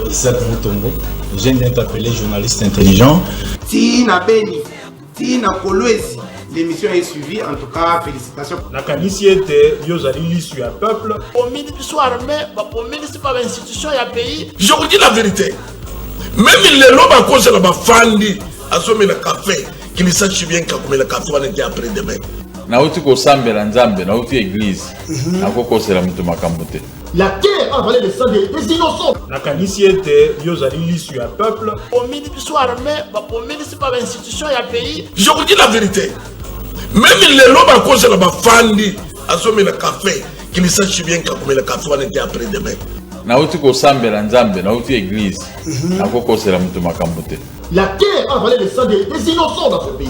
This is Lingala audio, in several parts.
Isaac Mutombo, jeune interpellé, journaliste intelligent. Tina Beni, Tina Kolwezi, l'émission est suivie, en tout cas, félicitations. La qualité était, Yozali sur le peuple. Au milieu du soir, mais au milieu de pas l'institution, il y a pays. Je vous dis la vérité. Même les lobes à cause de la fandi, à ce moment le café, qui ne sache bien qu'à comme le café, on était après demain. Nauti ko sambe la nzambe, nauti église. Nakoko c'est la mutumakambote. La terre a avalé le sang des innocents. La qualité était, Yozali sur le peuple. Au milieu du soir, mais au milieu de pas l'institution, il y a pays. Je vous dis la vérité. Même les lobes à cause de la fandi, à ce moment le café, qui ne sache bien qu'à comme le café, on était après demain. Nauti ko sambe la nzambe, nauti église. Nakoko c'est la mutumakambote. La terre a avalé le sang des innocents dans ce pays.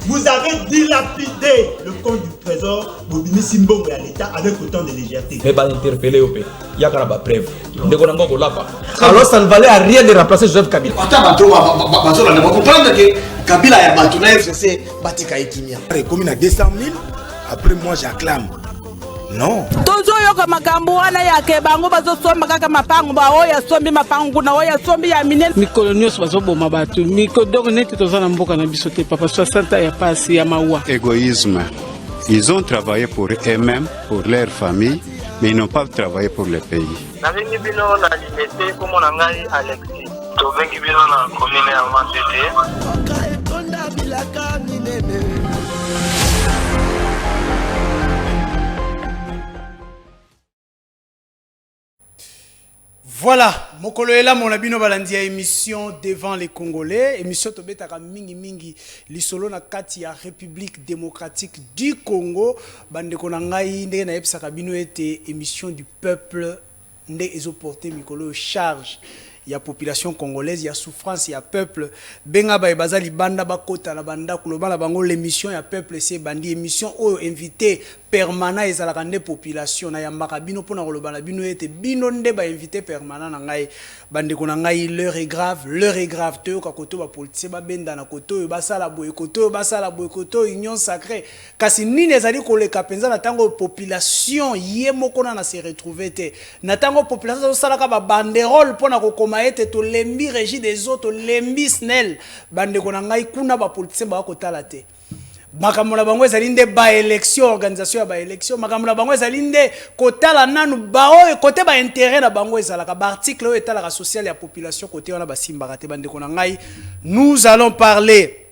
Vous avez dilapidé le compte du trésor Bobini Simbo et à l'État avec autant de légèreté. Mais pas interpellé au pays. Il y a quand même preuve. Alors ça ne valait à rien de remplacer Joseph Kabila. On comprendre que Kabila a battu na FCC, Batika et Kimia. Comme il a 200 000, après moi j'acclame. Non. Toujours yoka makambo wana yake bango bazosomba kaka mapango ba oya sombi mapango na oya sombi ya minene mikolo nyos bazoboma batu miko donc neti tozana mboka na biso te papa 60 ya pasi ya mawa. Égoïsme. Ils ont travaillé pour eux-mêmes, pour leur famille, mais ils n'ont pas travaillé pour le pays. Navengi bino na limité comme on ngai Alexis. To vengi bino na commune ya Matete. Voilà, mokolo ela mon abino balandia émission devant les Congolais, émission tobetaka mingi lisolo na kati ya République démocratique du Congo, bande ko na ngai ndenge na yebisaka bino ete émission du peuple nde ezoporter mikolo charge ya population congolaise, ya souffrance ya peuple benga ba bazali banda bakota na banda kuloba la bango l'émission ya peuple c'est bandi émission o invité permanent ezalaka nde population na yambaka bino pona koloba na bino ete bino nde ba invité permanent na ngai bande ko na ngai l'heure est grave te ka koto ba politicien ba benda na koto ba sala boy koto union sacrée kasi nini ezali koleka penza na tango population ye moko na se retrouver te na tango population sala ka ba banderole pona kokoma ete to lembi régie des autres lembi snel bande ko na ngai kuna ba politicien ba kotala te makambo na bango ezali nde ba élection organisation ya ba élection makambo na bango ezali nde kotala nanu ba oyo kote ba intérêt na bango ezalaka ba article oyo etalaka social ya population kote wana basimbaka te bande ko na ngai nous allons parler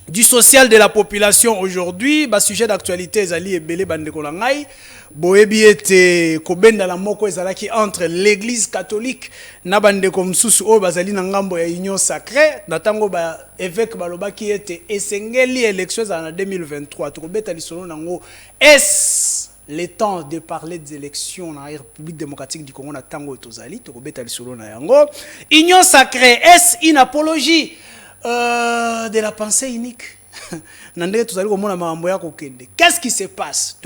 du social de la population aujourd'hui, ba sujet d'actualité ezali ebele bande ko na ngai boyebi ete kobenda la moko ezalaki entre l'église catholique na bande ko msusu o bazali na ngambo ya union sacrée na tango ba évêque balobaki ete esengeli élection za na 2023 tokobeta lisolo nango est le temps de parler des élections dans la République démocratique du Congo na tango tozali tokobeta lisolo na yango union sacrée est une apologie de la pensée unique. Qu'est-ce qui se passe?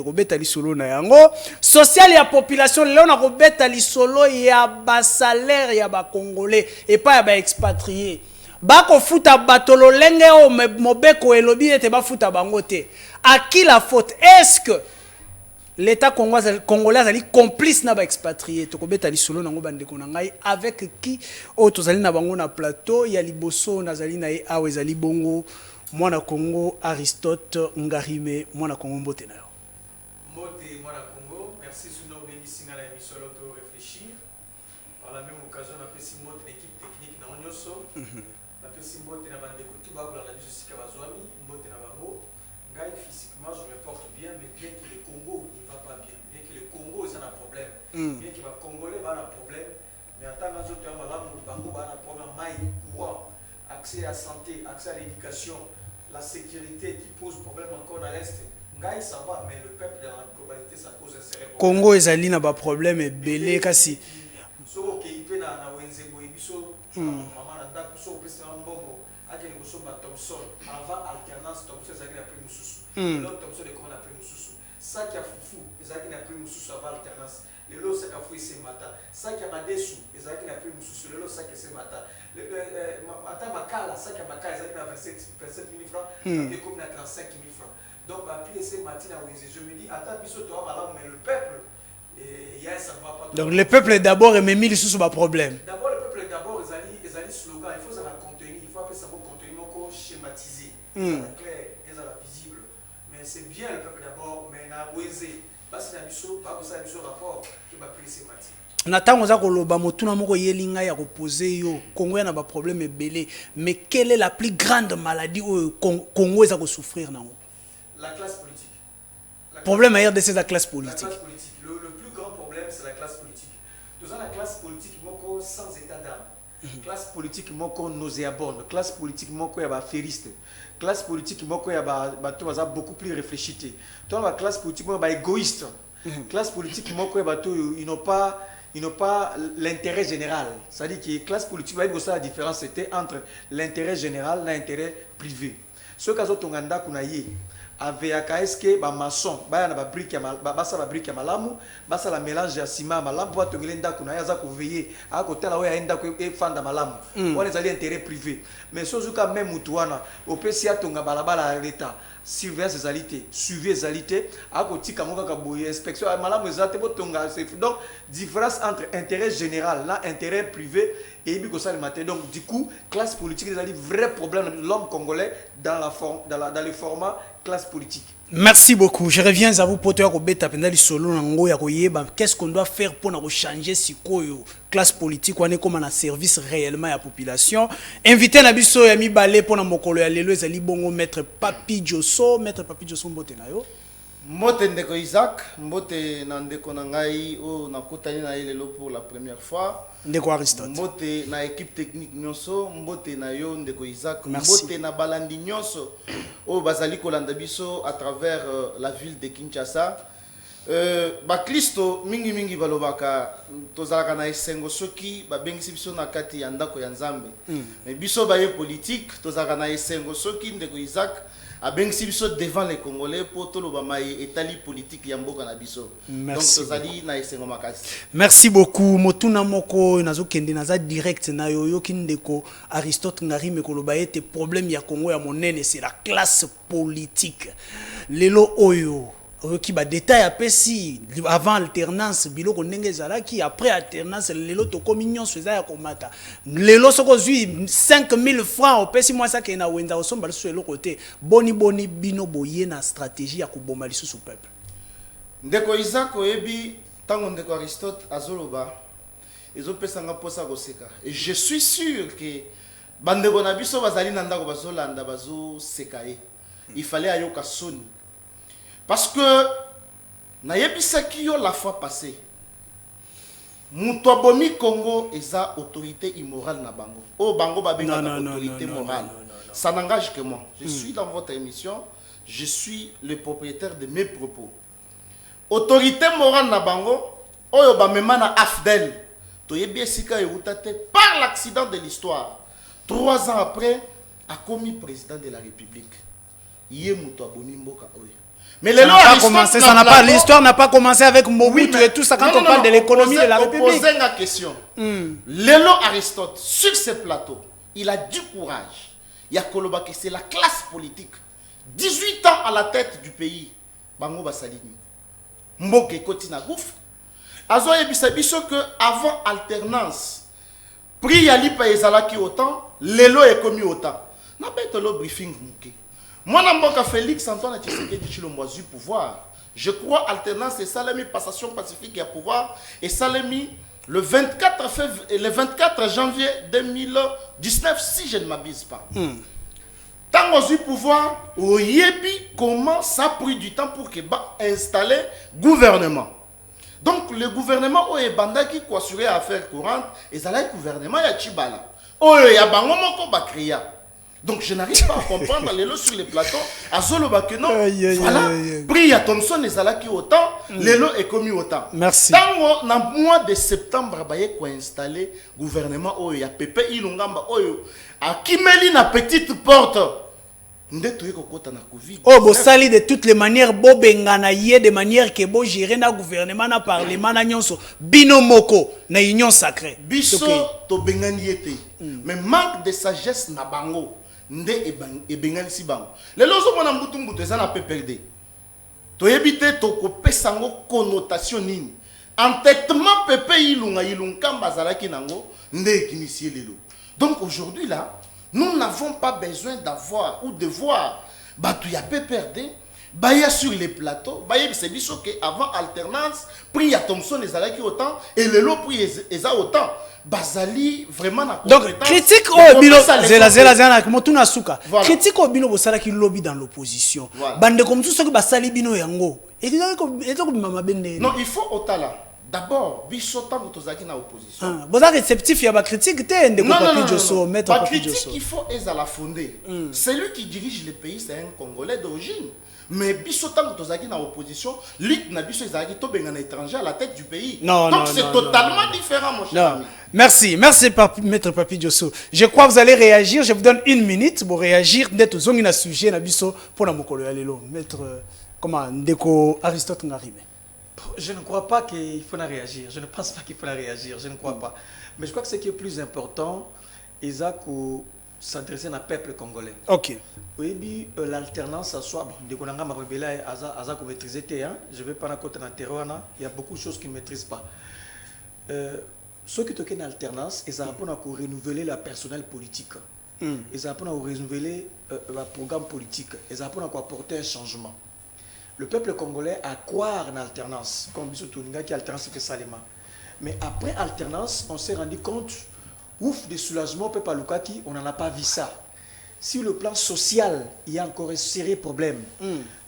Social ya population, là on a robeta li solo ya ba salaire ya ba congolais et pas ya ba expatriés. Bako futa batolo lenge o mobeko elobi ete ba futa bangote. À qui la faute? Est-ce que l'État congolais est complice na ba expatrié to kobeta li solo nango bande ko ngai avec qui o tozali na bango na plateau ya liboso nazali na awe zali bongo mwana Congo Aristote Ngarime mwana Congo mbote na yo mbote mwana Congo merci sous bengi singa la émission l'auto réfléchir par la même occasion na pesi mbote l'équipe technique na onyoso na pesi mbote na bande ko tuba ko la biso sika bazwami mbote na bango ngai physiquement je me porte bien mais bien que le Congo bien que le Congo c'est un problème, bien que les Congolais ont un problème, mais en tant que nous avons un problème, courant, accès à la santé, accès à l'éducation, la sécurité qui pose problème encore dans l'Est. Ngai ça va, mais le peuple dans la globalité ça pose un sérieux problème. Congo ezali na ba problème belé kasi. So ke ipe na wenzebo ibiso mama na ndako so president mbongo akeli ko so ba Thompson avant alternance Thompson ezali na prix mususu. L'autre Thompson de comment la prix mususu. Ça qui a foufou ezali na prix mususu avant alternance. Le lot ça ka fou ese mata. Ça qui a madesu ezali na prix mususu le lot ça que c'est mata. Ata makala ça qui a makala ezali na 27 000 francs et comme na 35 000 francs. Donc, je me dis, attends, mais le peuple, Et hier, ça ne va pas. Donc le peuple d'abord et même il sous le problème. D'abord, le peuple d'abord, ils ont slogan, il faut ça la contenu, il faut appeler ça pour contenu schématisé. Clair, ils ont visible. Mais c'est bien le peuple d'abord, mais na weze. Parce que pas ça rapport qui va plus schématique. Nathan oza koloba motuna moko yelinga ya poser yo Congo na ba problème ebele, mais quelle est la plus grande maladie au Congo eza ko souffrir nango? La classe politique. Problème ailleurs de ces classe politique. La classe politique. Le plus grand problème c'est la classe politique. Nous avons la classe politique moko sans état d'âme. Classe politique moko nauséabonde, classe politique moko ya ba affairistes. Classe politique moko ya ba bato baza beaucoup plus réfléchité. Toi la classe politique moko ba égoïste. Classe politique moko ya bato ils n'ont pas l'intérêt général. C'est-à-dire que la classe politique, la différence c'était entre l'intérêt général et l'intérêt privé. Ce cas où Tonganda Kunaye avait à KSK, maçon, ba brique ya malamu, basa la mélange ya ciment malamu, pour Tongenda Kunaye, za veiller à côté là où il y a enda et fanda malamu. On est allé intérêt privé. Mais ce cas même Mutuana, au PCA Tonga balabala l'État. Surveiller ses alités, suivre ses alités, à côté de inspection, donc différence entre intérêt général, là, intérêt privé et donc du coup, classe politique, c'est un vrai problème de l'homme congolais dans le format classe politique. Merci beaucoup. Je reviens à vous pour qu'est-ce qu'on doit faire pour changer sikoyo classe politique on est comme un service réellement à la population. Invité Nabiso Yami Balé pour mokolo ya lelo ezali bongo maître Papi Diosso mbote na yo. Mbote ndeko Isaac, mbote na ndeko na ngai o nakutani na lelo pour la première fois. Ndeko Aristote. Mbote na équipe technique nyonso, mbote na yo ndeko Isaac, merci. Mbote na balandi nyonso o bazali kolanda biso à travers la ville de Kinshasa. Baklisto mingi balobaka tozalaka na esengo soki babengisi biso na kati ya ndako ya Nzambe. Mais biso baye politique tozalaka na esengo soki ndeko Isaac abengisi biso devant les Congolais pour toloba mai etali politique ya mboka na biso. Donc tozali na esengo makasi. Merci beaucoup. Motuna moko nazokende naza direct na yoyo kindeko Aristote ngari mekoloba ete problème ya Congo ya monene c'est la classe politique. Lelo oyo qui ba détail apesi avant alternance biloko ndenge ezalaki après alternance lelo to communion soza ya komata lelo soko zui 5000 francs opesi moi ça ke na wenza osomba sur le côté boni bino boye na stratégie ya kuboma lisusu peuple ndeko Isaac oyebi tango ndeko Aristote azoloba ezopesa nga posa koseka et je suis sûr que bandeko na biso bazali na ndako bazolanda bazo sekaye il fallait ayoka soni. Parce que nayebisaki yo la fois passée muto abomi Congo eza autorité immorale na bango o bango babenga autorité morale ça n'engage que moi je suis dans votre émission je suis le propriétaire de mes propos autorité morale na bango oyo bamema na AFDEL toyebi esika eutate par l'accident de l'histoire 3 ans après a commis président de la République yé muto abomi mboka oyo. Mais l'histoire n'a pas commencé avec Mobutu et tout ça quand on parle de l'économie de la République. Posez la question. Lélo Aristote, sur ce plateau, il a du courage. Il y a Koloba que c'est la classe politique. 18 ans à la tête du pays. Bango Basalini. Mboke Kotina Gouf. Azo yebisa biso que avant alternance, prix Yali Paezalaki autant, Lélo est commis autant. N'a pas été le briefing mouké. Moi, je Félix Antoine Tshisekedi Tshilombo du pouvoir. Je crois alternance et Salemi passation pacifique et pouvoir et Salemi le 24 janvier 2019 si je ne m'abuse pas. Tant du pouvoir, Oyebi comment ça a pris du temps pour que installer gouvernement. Donc le gouvernement Oyebanda qui assurer affaires courantes et ça le gouvernement ya Chibala. Oyebango moko ba créer. Donc je n'arrive pas à comprendre les lots sur les plateaux. À Zoloba que non. Voilà. Prix à Thomson et Zalaki autant, les lots est commis autant. Merci. Dans le mois de septembre, il y a installé le gouvernement. Il y a Pepe Ilungamba. À Kimeli, na petite porte. Oh, bo sali de toutes les manières, bo bengana yé de manière que bo gérer na gouvernement na parlement na nyonso bino moko na union sacrée. Biso to bengani yete. Mais manque de sagesse na bango. Nde e bengani si bango. Le lozo mona mbutu mbutu eza na PPRD. To yebite to ko pesango connotation nini. entêtement Pepe Ilunga Ilunkamba Zalaki Nango, Nde Kinisi Lelo. Donc aujourd'hui là, nous n'avons pas besoin d'avoir ou de voir Batouya PPRD, Baya sur les plateaux, Baya c'est biso que avant alternance, prix à Thompson les Zalaki autant et le lot prix Eza autant. Bazali vraiment na donc critique au bino zela motuna suka critique au bino bosala ki lobby dans l'opposition bande comme tout ce que basali bino yango et ko mama bende non il faut otala d'abord biso tango tozaki na opposition boza réceptif ya ba critique te ndeko Papi Josso maître Papi Josso critique il faut ezala fondé celui qui dirige le pays c'est un Congolais d'origine. Mais biso tango tozaki na opposition, lutte na biso ezaki to benga na étranger à la tête du pays. Non, donc c'est totalement différent mon cher ami. Merci, maître Papi Josso. Je crois que vous allez réagir, je vous donne 1 minute pour réagir d'être zongi na sujet na biso pour na mokolo ya lelo. Maître comment ndeko Aristote Ngarime. Je ne crois pas qu'il faut réagir. Je ne pense pas qu'il faut réagir, je ne crois pas. Mais je crois que ce qui est plus important, Isaac s'adresser à peuple congolais. Ok. Oui, l'alternance à soi, je ne vais pas raconter dans le terrain, il y a beaucoup de choses qu'ils ne maîtrisent pas. Ceux qui ont une alternance, ils apprennent à renouveler le personnel politique. Ils apprennent à renouveler le programme politique. Ils apprennent à apporter un changement. Le peuple congolais a croire en alternance, comme Bissotouninga qui alternance fait Salema. Mais après alternance, on s'est rendu compte ouf de soulagement, Pepa Lukaki, on n'en a pas vu ça. Sur le plan social, il y a encore un sérieux problème.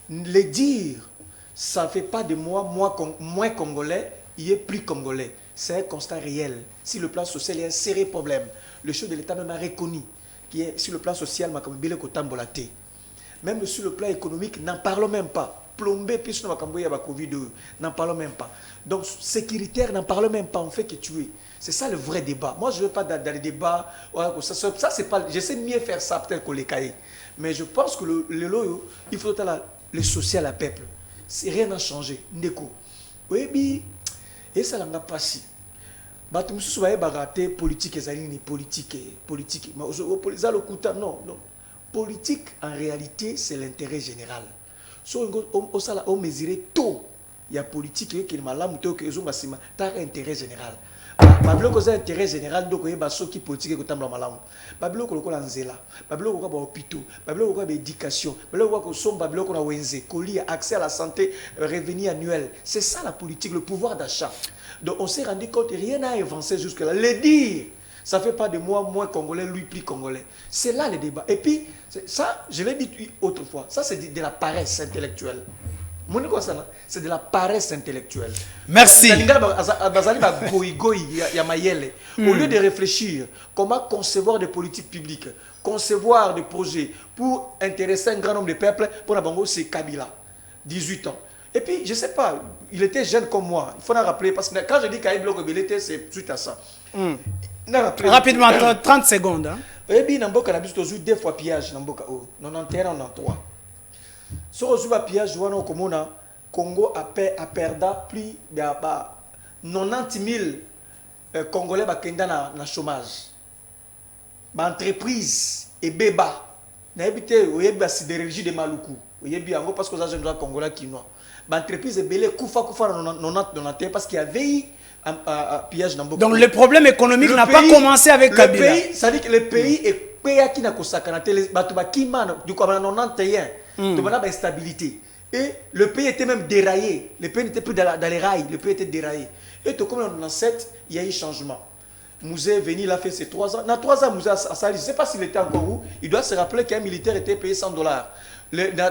Le dire, ça ne fait pas de moi moins congolais, il est plus congolais. C'est un constat réel. Sur le plan social, il y a un sérieux problème. Le chef de l'État même a reconnu qu'il est sur le plan social, même sur le plan économique, n'en parlons même pas. Plombé, puis sur la Covid, n'en parlons même pas. Donc, sécuritaire, n'en parlons même pas, on fait que tuer. C'est ça le vrai débat. Moi, je ne veux pas dans les débats. Ça c'est pas. J'essaie de mieux faire ça peut-être que les cahiers. Mais je pense que le loyo, il faut le social à peuple. Rien n'a changé. Ndeko. Oui, et ça n'a pas si. Batum sous baraté politique et zalini politique. Mais non. Politique en réalité c'est l'intérêt général. So on mesure tôt. Il y a politique qui est malade, qui est intérêt général. Babilo ko za intérêt général donc ba soki politique ko tambla malamu babilo ko lokola nzela babilo ko ba hôpitaux babilo ko ba éducation babilo ko somba babilo ko na wenze colis accès à la santé revenu annuel c'est ça la politique le pouvoir d'achat donc on s'est rendu compte rien n'a avancé jusque là le dire ça fait pas de moi moins congolais lui plus congolais c'est là le débat et puis ça je l'ai dit autrefois ça c'est de la paresse intellectuelle. C'est de la paresse intellectuelle. Merci. Au lieu de réfléchir comment concevoir des politiques publiques, concevoir des projets pour intéresser un grand nombre de peuples, pour Nabango, c'est Kabila, 18 ans. Et puis, je ne sais pas, il était jeune comme moi. Il faut en rappeler, parce que quand je dis Kabila, c'est suite à ça. Rapidement, 30 secondes. Et puis, Namboka, on a vu 2 fois pillage, Namboka, 91, 93. Si on a pillage, Congo a perdu plus de 90 000 Congolais qui sont dans le chômage. L'entreprise est béba. Il y a des sidérurgie de Maluku. Il y a parce que les gens Congolais qui sont. L'entreprise est belle, Koufa parce qu'il y avait un pillage dans beaucoup. Donc le problème économique n'a pas commencé avec Kabila. Ça veut dire que le pays est payé qui n'a pas du coup, en 91. De manière d'instabilité. Et le pays était même déraillé. Le pays n'était plus dans les rails. Le pays était déraillé. Et tout comme en 97, il y a eu changement. Mouzé est venu, il a fait ses 3 ans. Dans 3 ans, Mouzé a sali. Je ne sais pas s'il était encore où. Il doit se rappeler qu'un militaire était payé $100.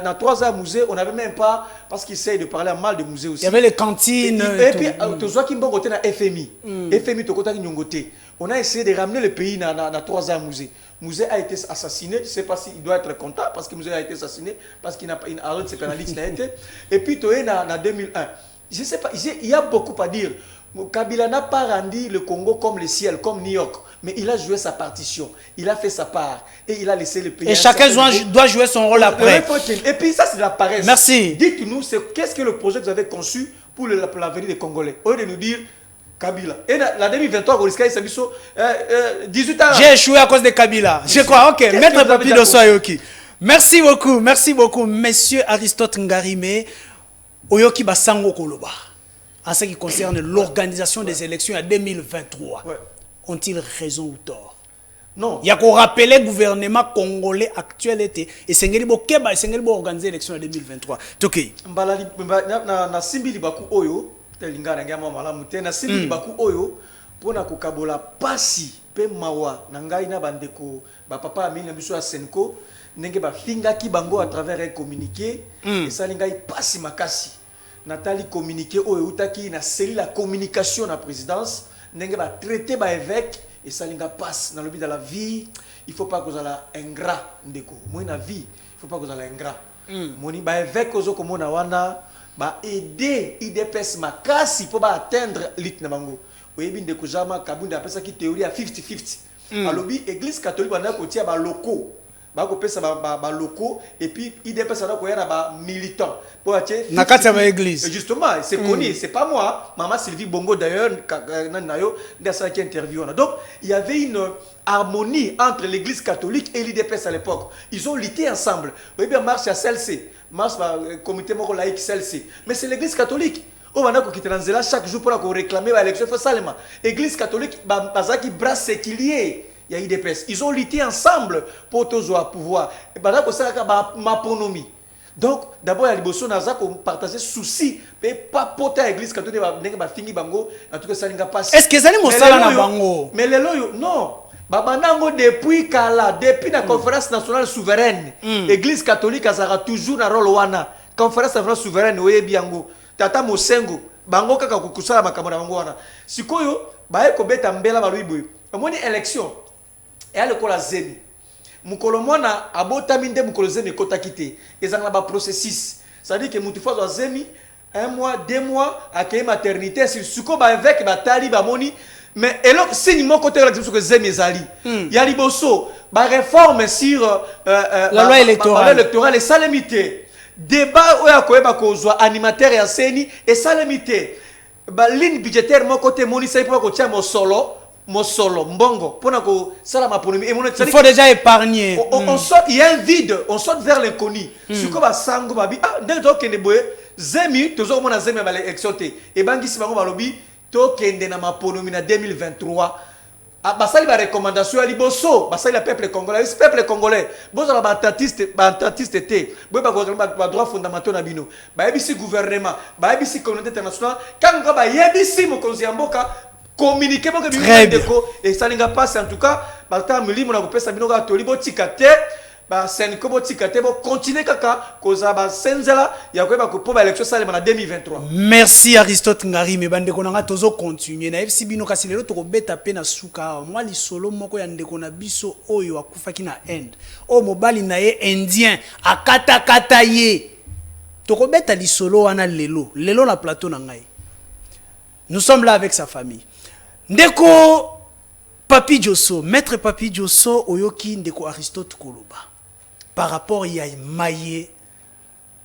Dans 3 ans, Mouzé, on n'avait même pas, parce qu'il essaye de parler mal de Mouzé aussi. Il y avait les cantines. Et puis, tu vois qu'il y a un FMI. FMI, on a essayé de ramener le pays dans 3 ans, Mouzé. Mouzé a été assassiné, je ne sais pas s'il doit être content parce que Mouzé a été assassiné, parce qu'il n'a pas une arrêt de pénaliste. Et puis, tu es en 2001. Je ne sais pas, il y a beaucoup à dire. Kabila n'a pas rendu le Congo comme le ciel, comme New York, mais il a joué sa partition, il a fait sa part et il a laissé le pays. Et chacun doit jouer son rôle après. Et puis ça, c'est la paresse. Merci. Dites-nous, qu'est-ce que le projet que vous avez conçu pour l'avenir des Congolais? Au lieu de nous dire Kabila. Et la 2023, 18 ans. J'ai échoué à cause de Kabila. Je crois, ok. Maître Papi Josso Ayoki. Merci beaucoup, monsieur Aristote Ngarime. Oyoki Basango Koloba. en ce qui concerne l'organisation des élections en 2023. Ont-ils raison ou tort? Non. Il y a qu'on rappeler le gouvernement congolais actuel était et Sengeli Bokeba et Sengeli Bo organiser l'élection en 2023. Toké. Mbalali na simbi libaku oyo telingana ngama malamu te na simbi libaku oyo pona kokabola pasi pe mawa na ngai na bandeko ba papa amina biso ya Senko ndenge ba fingaki bango à travers un communiqué et ça ngai pasi makasi Nathalie communiqué oyo utaki na cellule la communication na présidence ndenge ba traiter ba évêque et ça linga passe dans le but de la vie. Il faut pas que vous la ingrat ndeko. Moi na vie, il faut pas que vous la ingrat. Moni ba évêque ozo comme na wana ba aider IDPS makasi pour ba atteindre lit na bango. Oyebi ndeko jama kabunda apesa ki théorie à 50-50. Alobi église catholique bana ko tia ba locaux. Ba ko pesa ba locaux et puis IDPS na ko yana ba militant. Pour acheter na kati ba église. Justement, c'est connu, c'est pas moi, maman Sylvie Bongo d'ailleurs dans cette interview. Donc, il y avait une harmonie entre l'église catholique et l'IDPS à l'époque. Ils ont lutté ensemble. Vous voyez bien, marche à CLC, marche au comité laïque CLC. Mais c'est l'église catholique. On va quitter chaque jour pour réclamer l'élection. L'église catholique, qui brasse séquilier. Il y a IDPS. Ils ont lutté ensemble pour tous au pouvoir. Et maponomie. Donc, d'abord, il y a des personnes qui ont partagé souci, mais pas porter à l'église catholique, fini bango, en tout cas, ça n'a pas passé. Est-ce que ça n'est pas bango? Mais les loyaux, non. Babanango depuis Kala, depuis la conférence nationale souveraine, l'église catholique a toujours un rôle wana. Conférence nationale souveraine, oui, biango. Tata Mosengo, bango kaka kukusala makamona bango wana. Sikoyo, bae kobeta mbela baluiboy. Amoni élection. Et à l'école à Zeni. Mukolo mwana abotami nde mukolo zemi kota kite ezanga ba processus ça dit que mutu fazo zemi 1 mois 2 mois akei maternité sur suko ba évêque ba tali ba moni mais elok signe mon côté la que zemi ezali ya liboso ba réforme sur la loi électorale et salamité débat oya koyeba kozwa animateur ya seni et salamité ba ligne budgétaire mon côté moni sai pour ko tia mo solo mbongo pour il faut déjà épargner. On sort, il y a un vide, on sort vers l'inconnu. Ce qu'on va sango babi ah ndenge kende boye zemi tozo mona zemi ba l'élection te et bangi si bango balobi to kende na maponomi na 2023 basali ba recommandation ali boso basali la peuple congolais bozo la baptiste te boye ba droit fondamentaux na bino ba yebisi gouvernement ba yebisi communauté internationale quand ba yebisi mokonzi ya mboka communiquer pour que et ça n'inga pas en tout cas balta milimo na kopesa bino ka toli botikate ba senko botikate bo continuer kaka koza ba senzela ya koyeba ko pour élection ça en 2023. Merci Aristote Ngari me bande konanga tozo continuer na FC bino kasi lelo to kobeta pe na suka moi li solo moko ya ndeko na biso oyo akufaki na end o mobali na ye indien akata kata ye to kobeta li solo wana lelo na plateau na ngai. Nous sommes là avec sa famille. Ndeko Papi Diosso, maître Papi Diosso, oyoki ndeko Aristote Koloba. Par rapport à Maye,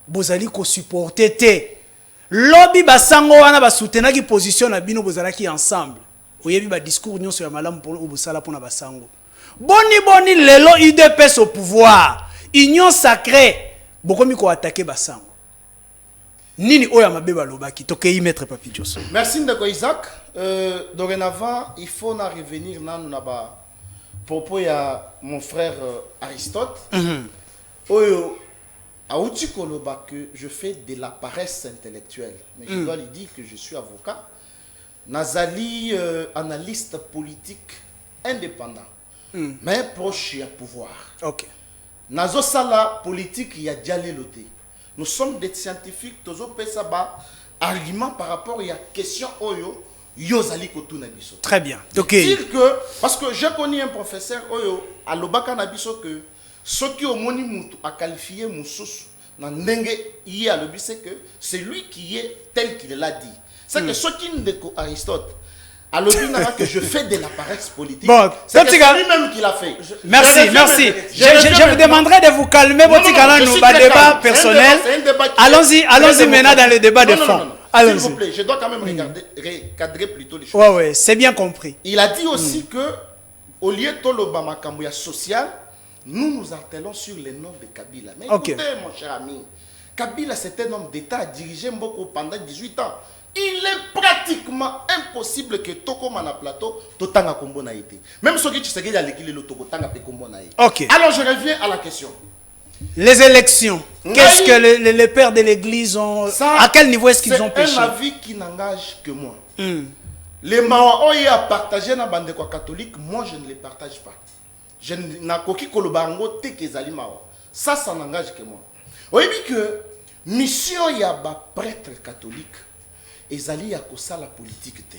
bozali ko supporter te. Lobby basango wana ba soutenaki position na bino bozalaki ensemble. Oyebi ba discours nyonso ya malamu pour obosala pona basango. Boni lelo IDPS au pouvoir. Union sacrée. Bokomi ko attaquer basango. Nini oya mabeba lobaki tokei maître Papi Diosso. Merci ndeko Isaac. Dorénavant, il faut na revenir na ba propos ya mon frère Aristote. Oyo aouti koloba que je fais de la paresse intellectuelle. Mais je dois lui dire que je suis avocat. Nazali analyste politique indépendant. Mais proche à pouvoir. OK. Nazo sala politique ya dialeloté. Nous sommes des scientifiques, tozo pesa ba argument par rapport à la question oyo yozali kotuna biso. Très bien. OK. Dire que parce que j'ai connu un professeur oyo à lobaka na biso que ce qui au moni mutu a qualifié mususu na ndenge yi a lobi c'est que c'est lui qui est tel qu'il l'a dit. C'est que ce qui ndeko Aristote à l'opinion que je fais de la paresse politique. Bon, c'est lui-même qui l'a fait. Merci. Je vous demanderai de vous calmer, nos débats personnels. Allons-y maintenant dans le débat de fond. S'il vous plaît, je dois quand même recadrer plutôt les choses. Ouais, c'est bien compris. Il a dit aussi que, au lieu de l'Obama Kambuya social, nous nous attelons sur les noms de Kabila. Mais écoutez, mon cher ami, Kabila, c'est un homme d'État, dirigé Mboko pendant 18 ans. il est pratiquement impossible que Toko Mana Plateau Totanga Kombo na été. Même ce que tu sais qu'il y a l'équilibre le Toko Tanga Kombo na été. Ok. Alors je reviens à la question. Les élections. Qu'est-ce que les pères de l'église ont... à quel niveau est-ce qu'ils ont péché? C'est un avis qui n'engage que moi. Les Maoï à partager dans bande catholique, moi je ne les partage pas. Je n'ai koki kolobango te kezali Mao. Ça n'engage que moi. Oui, que mission ya ba prêtre catholique ezali ya kosa la politique te.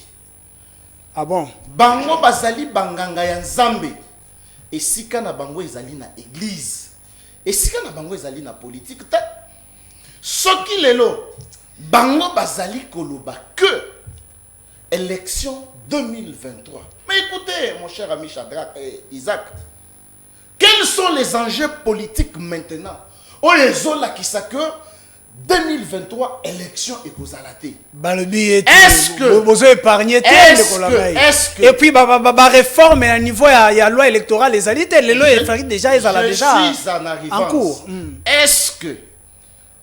Ah bon? Bango bazali banganga ya Nzambe. Et sika na bango ezali na église. Et sika na bango ezali na politique te. Soki lelo bango bazali koloba que élection 2023. Mais écoutez, mon cher ami Shadrach et Isaac, quels sont les enjeux politiques maintenant? Oh, les autres là qui savent que 2023 élection et Kozalate. Est-ce que vous épargnez et puis bah réforme à niveau il y a loi électorale les alités les lois déjà en cours. Est-ce que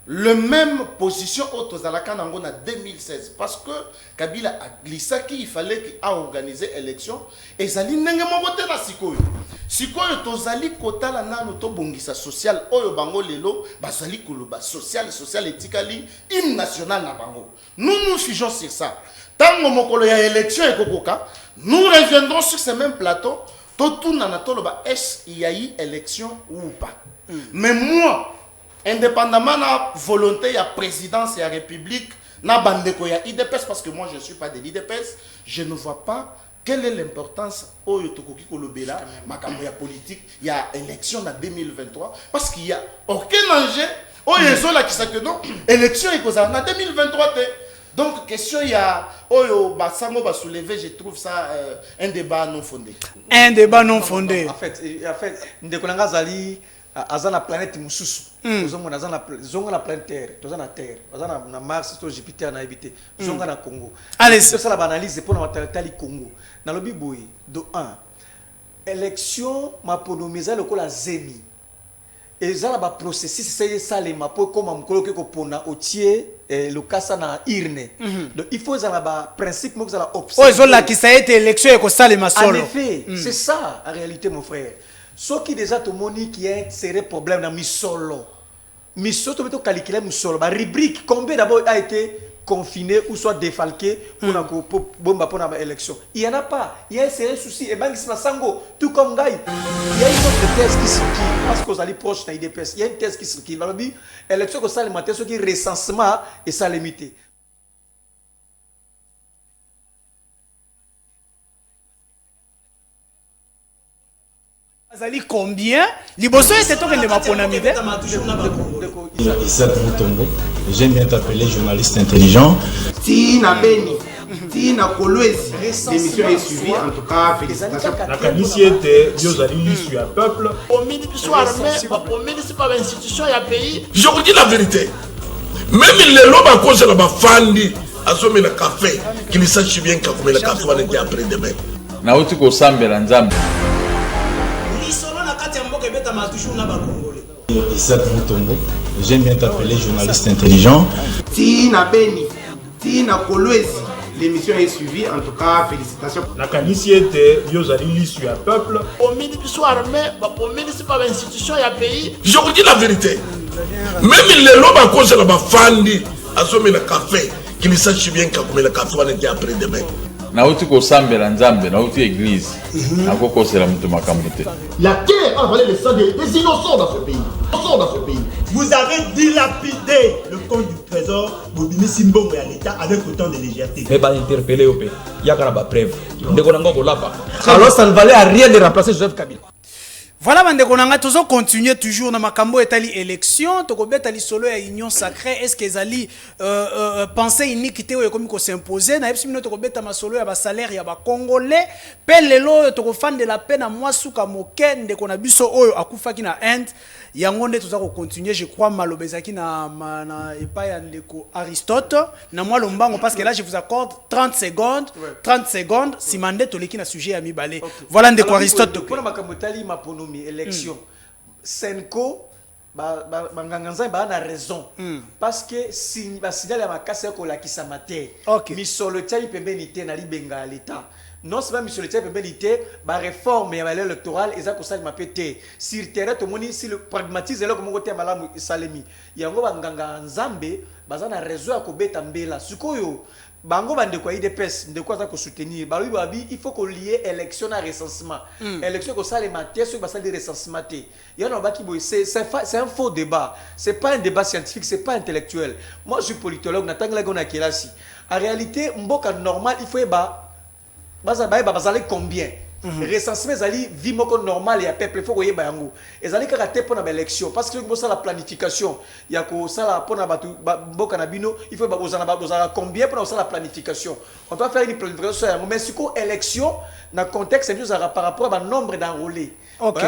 le même position au Tozalaka en 2016 parce que Kabila a glissé qu'il fallait qu'il a organisé l'élection et Zali n'engage voté la sikoyo. Sikoyo Tozali kota la nano to bongisa social oyo bango lelo bazali koloba social éthiquement hymne national na bango. Nous figeons sur ça. Tant mokolo ya élection et kokoka, nous reviendrons sur ce même plateau. Tout nanatoloba est-ce qu'il y a eu élection ou pas. Mais moi indépendamment de la volonté de la présidence et de la République, na bandeko ya IDPS, parce que moi je ne suis pas de l'IDPS, je ne vois pas quelle est l'importance au Yotokoki Kolobela, makambo ya politique, il y a élection en 2023, parce qu'il n'y a aucun enjeu, au Yezola qui sait que non, élection est en 2023. Donc, question, il y a, Basango va soulever, je trouve ça un débat non fondé. Un débat non fondé. En fait, Ndekolanga Zali, azana planète mususu ozomona zonga na planète terre tozana terre azana na Mars to Jupiter na habité zonga na Congo. Allez c'est ça la analyse pour na tali Congo na lobi boy do 1 élection maponomiza lokola zemi ezala ba processus c'est ça les mapo comme mukolo ke ko pona otie le kasa na irne. Donc il faut ça ba principe mo ça observer. Oh zola qui ça a été élection et ko ça les masolo. En effet, c'est ça en réalité mon frère. Ce qui déjà tout moni qui est serait problème dans misolo. Misolo to beto calculer misolo. Ba rubrique combien d'abord a été confiné ou soit défalqué pour la bomba pour la élection. Il y en a pas. Il y a un souci et bangi sango tout comme Gaï. Il y a une autre thèse qui circule parce que vous allez proche de l'IDPS. Il y a une thèse qui circule. Dans le but élection que ça le matin ce qui recensement et ça limité. Azali combien? Liboso est toi qui ne m'a pas nommé. Isaac Mutombo, j'aime bien t'appeler journaliste intelligent. Tina Beni, Tina Kolwezi, l'émission est suivie, en tout cas, félicitations. La qualité était, Yozali l'issue à peuple. Au ministre soit armé, au ministre pas d'institution, il y a pays. Je vous dis la vérité. Même les lobes à cause de la fandi, à ce moment le café, qu'ils sachent bien qu'à combien le café va être après demain. Nauti ko sambela nzambe. Isaac Mutombo, j'aime bien t'appeler journaliste intelligent. Tina Beni, Tina Kolwezi, l'émission est suivie, en tout cas, félicitations. La qualité était, Yozali l'issue à peuple. Au ministre soit armé, au ministre pas d'institution, il y a pays. Je vous dis la vérité. Même les lobes à cause de la fandi, à ce moment le café, qu'ils sachent bien qu'à combien le café va être après demain. Nauti ko sambela nzambe nauti église akoko sera mutu makambo te. La terre a avalé le sang des innocents dans ce pays. Vous avez dilapidé le compte du trésor Bobimi Simbongo à l'État avec autant de légèreté. Mais pas interpellé au pays. Il y a quand même preuve. Alors ça ne valait à rien de remplacer Joseph Kabila. Voilà, Bandekonanga, toujours continuer toujours dans Makambo etali élection, tokobeta li solo ya union sacrée. Est-ce que ezali penser iniquité ou comme ko s'imposer na epsi mino tokobeta masolo ya ba salaire ya ba congolais, pelelo tokofan de la peine à moi suka moke ndeko na biso oyo akufaki na end. Yango nde toza ko continuer, je crois malobezaki na epa ya ndeko Aristote na moi lombango parce que là je vous accorde 30 secondes, 30 secondes si mandé toleki na sujet ya mibale. Voilà ndeko Aristote. Pour Makambo etali mapono élection Senko banganga nzambe bana raison parce que si basignale ya makasi ya kolakisa mate misolo tia pembeni te na libenga ya l'état non seulement misolo tia pembeni te ba réforme ya balé électorale eza kosalema pe te sur terrain tomoni si le pragmatisme eloko moko te malamu esalemi yango banganga nzambe baza na raison ya kobeta mbela sikoyo bango bande kwa IDPS ndeko aza ko soutenir ba babi il faut qu'on lier élection na recensement élection ko sale maté so ba sale recensement té yana baki boy c'est un faux débat, c'est pas un débat scientifique, c'est pas intellectuel. Moi je suis politologue natangla gona kelasi en réalité mboka normal il faut bazali combien recensement ezali vie moko normal ya peuple faut koyeba yango ezali kaka te pona ba élection parce que vous ça la planification ya ko sala pona batu mboka na bino il faut bazala combien pona ça la planification on doit faire une planification yango mais siko élection na contexte nous par rapport à nombre d'enrôlés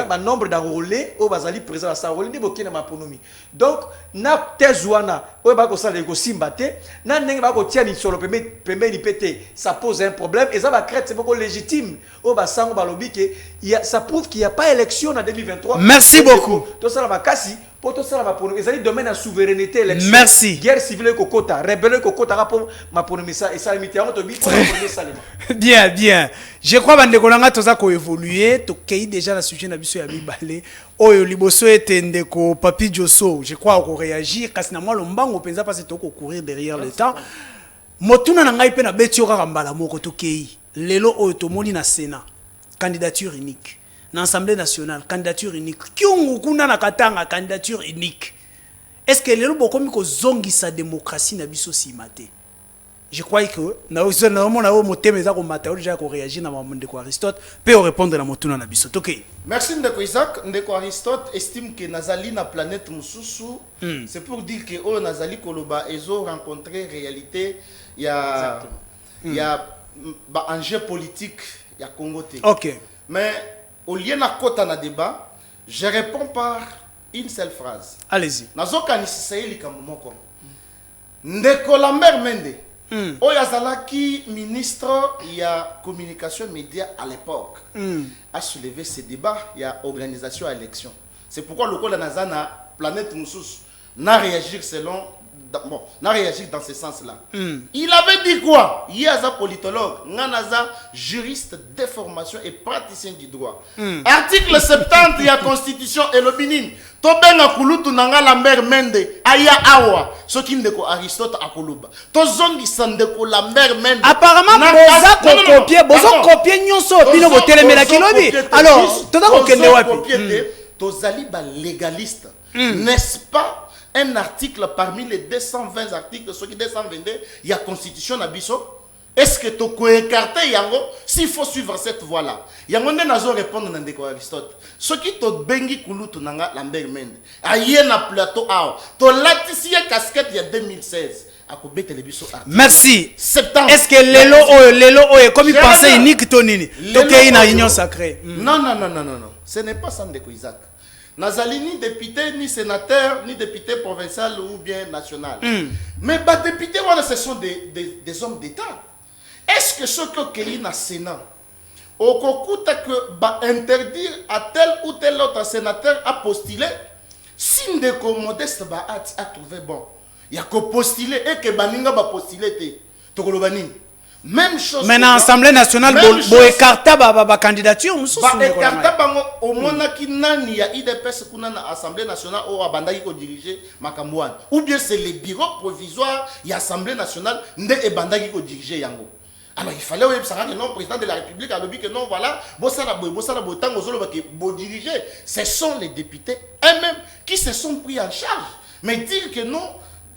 ba nombre d'enrôlés au bazali présent à sa enrôlé ni bokina maponomi donc na tezwana o ba ko sala ko simba te na ndenge ba ko tia ni solo pembeni pété ça pose un problème et ça va créer c'est beaucoup légitime au ba sango balobi que ça prouve qu'il y a pas élection en 2023. Merci beaucoup. To sala makasi pour to sala maponomi ezali domaine de souveraineté élection. Merci. Guerre civile kokota rebelle kokota rapport maponomi ça et ça limite en to bi bien bien. Je crois bande kolanga toza ko évoluer to kei déjà la sujet na biso ya mibale oyo liboso etende ko Papi Josso je crois ko réagir kasi na moi lombango penza parce to ko courir derrière le temps motuna na ngai pe na betio kaka mbala moko to kei lelo oyo to moni na Sénat candidature unique na Assemblée nationale candidature unique kyungu kuna na katanga candidature unique est-ce que lelo bokomi ko zongisa démocratie na biso simate. Je crois que nous réagir dans Ndeko Aristote peut répondre à Motuna na biso. OK. Merci Ndeko Isaac. Ndeko Aristote estime que Nazali na planète Mususu, c'est pour dire que oh Nazali Koloba ezo rencontré réalité il y a enjeu politique il y a Congo. OK. Mais au lieu na kota na débat, je réponds par une seule phrase. Allez-y. Nazoka ni sisayeli kamomoko. Ndeko Lambert Mende Oyazalaki, ministre, il y a communication média à l'époque, a soulevé ce débat, il y a organisation à l'élection. C'est pourquoi le col Nazana, planète Moussous, n'a réagi selon, bon, n'a réagi dans ce sens-là. Il avait dit quoi? Il y a un politologue, un juriste de formation et praticien du droit. Article 70 de la Constitution et le Bénin. Tobenga kulutu nanga Lambert Mende aya awa ce qui ndeko Aristote akoluba tozongi sandeko Lambert Mende apparemment boza copier nyonso bino botelemela kilobi alors toza kokende wapi tozali ba légaliste n'est-ce pas un article parmi les 220 articles ce qui 222 il y a constitution na biso. Est-ce que tu peux écarter yango s'il faut suivre cette voie-là? Yango ne nazo répondre na ndeko Aristote. Ce qui te bengi kulutu nanga Lambert Mende. Aye na plateau awa. To latisie casquette il y a 2016. Akobete le biso article. Merci. Septembre. Est-ce que lelo comme il pensait unique tonini. Tokei na union sacrée. Non. Ce n'est pas ça ndeko Isaac. Nazali ni député, ni sénateur, ni député provincial ou bien national. Mais bah députés, voilà, ce sont des hommes d'État. Est-ce que ce que y a dans le Sénat, au concours que bah interdire à tel ou tel autre sénateur à postuler, si ndeko modeste bah a trouvé bon, il y a qu'à postuler et que baninga bah postuler te baning. Même chose. Mais dans l'Assemblée nationale, bo écarta ba candidature, mususu. Ba écarta bango au mona ki nani ya IDPS kuna na Assemblée nationale au abandaki ko diriger Makambouane. Ou bien c'est le bureau provisoire ya Assemblée nationale nde ebandaki ko diriger yango. Alors il fallait oui ça que non président de la République a dit que non voilà, bosala botango zolo ba ke bo diriger. Ce sont les députés eux-mêmes qui se sont pris en charge. Mais dire que non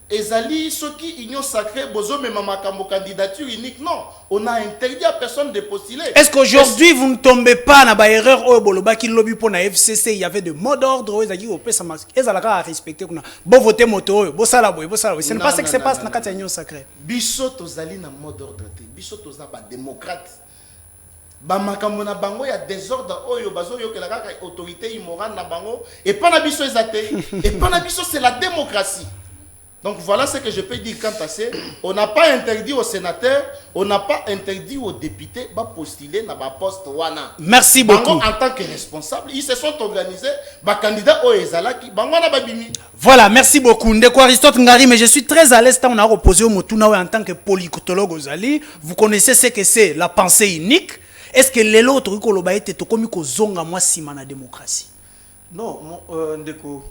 Ezali, ceux qui union sacrée, bozo mais makambo candidature unique, non. On a interdit à personne de postuler. Est-ce qu'aujourd'hui vous ne tombez pas dans la erreur au boloba qui lobby pour la FCC, il y avait de mots d'ordre, ils ont ça masque. Ils ont à respecter qu'on a bon voter moto, bon ça là, ce n'est pas ce qui se passe dans la union sacrée. Biso tozali na mot d'ordre te. Biso toza ba démocrate. Ba makambo na bango ya désordre oyo bazo yo que la autorité immorale na bango et pas na biso ezate et pas na biso c'est la démocratie. Donc voilà ce que je peux dire quant à ça. On n'a pas interdit aux sénateurs, on n'a pas interdit aux députés de postuler dans le poste wana. Merci beaucoup. En tant que responsable, ils se sont organisés, les candidats au Ezalaki, voilà, merci beaucoup. Ndeko Aristote Ngari, mais je suis très à l'aise quand on a reposé au Motuna en tant que politologue aux Ali. Vous connaissez ce que c'est la pensée unique. Est-ce que les autres kolobaïté to komi ko zonga moi sima na démocratie? Non, Ndeko,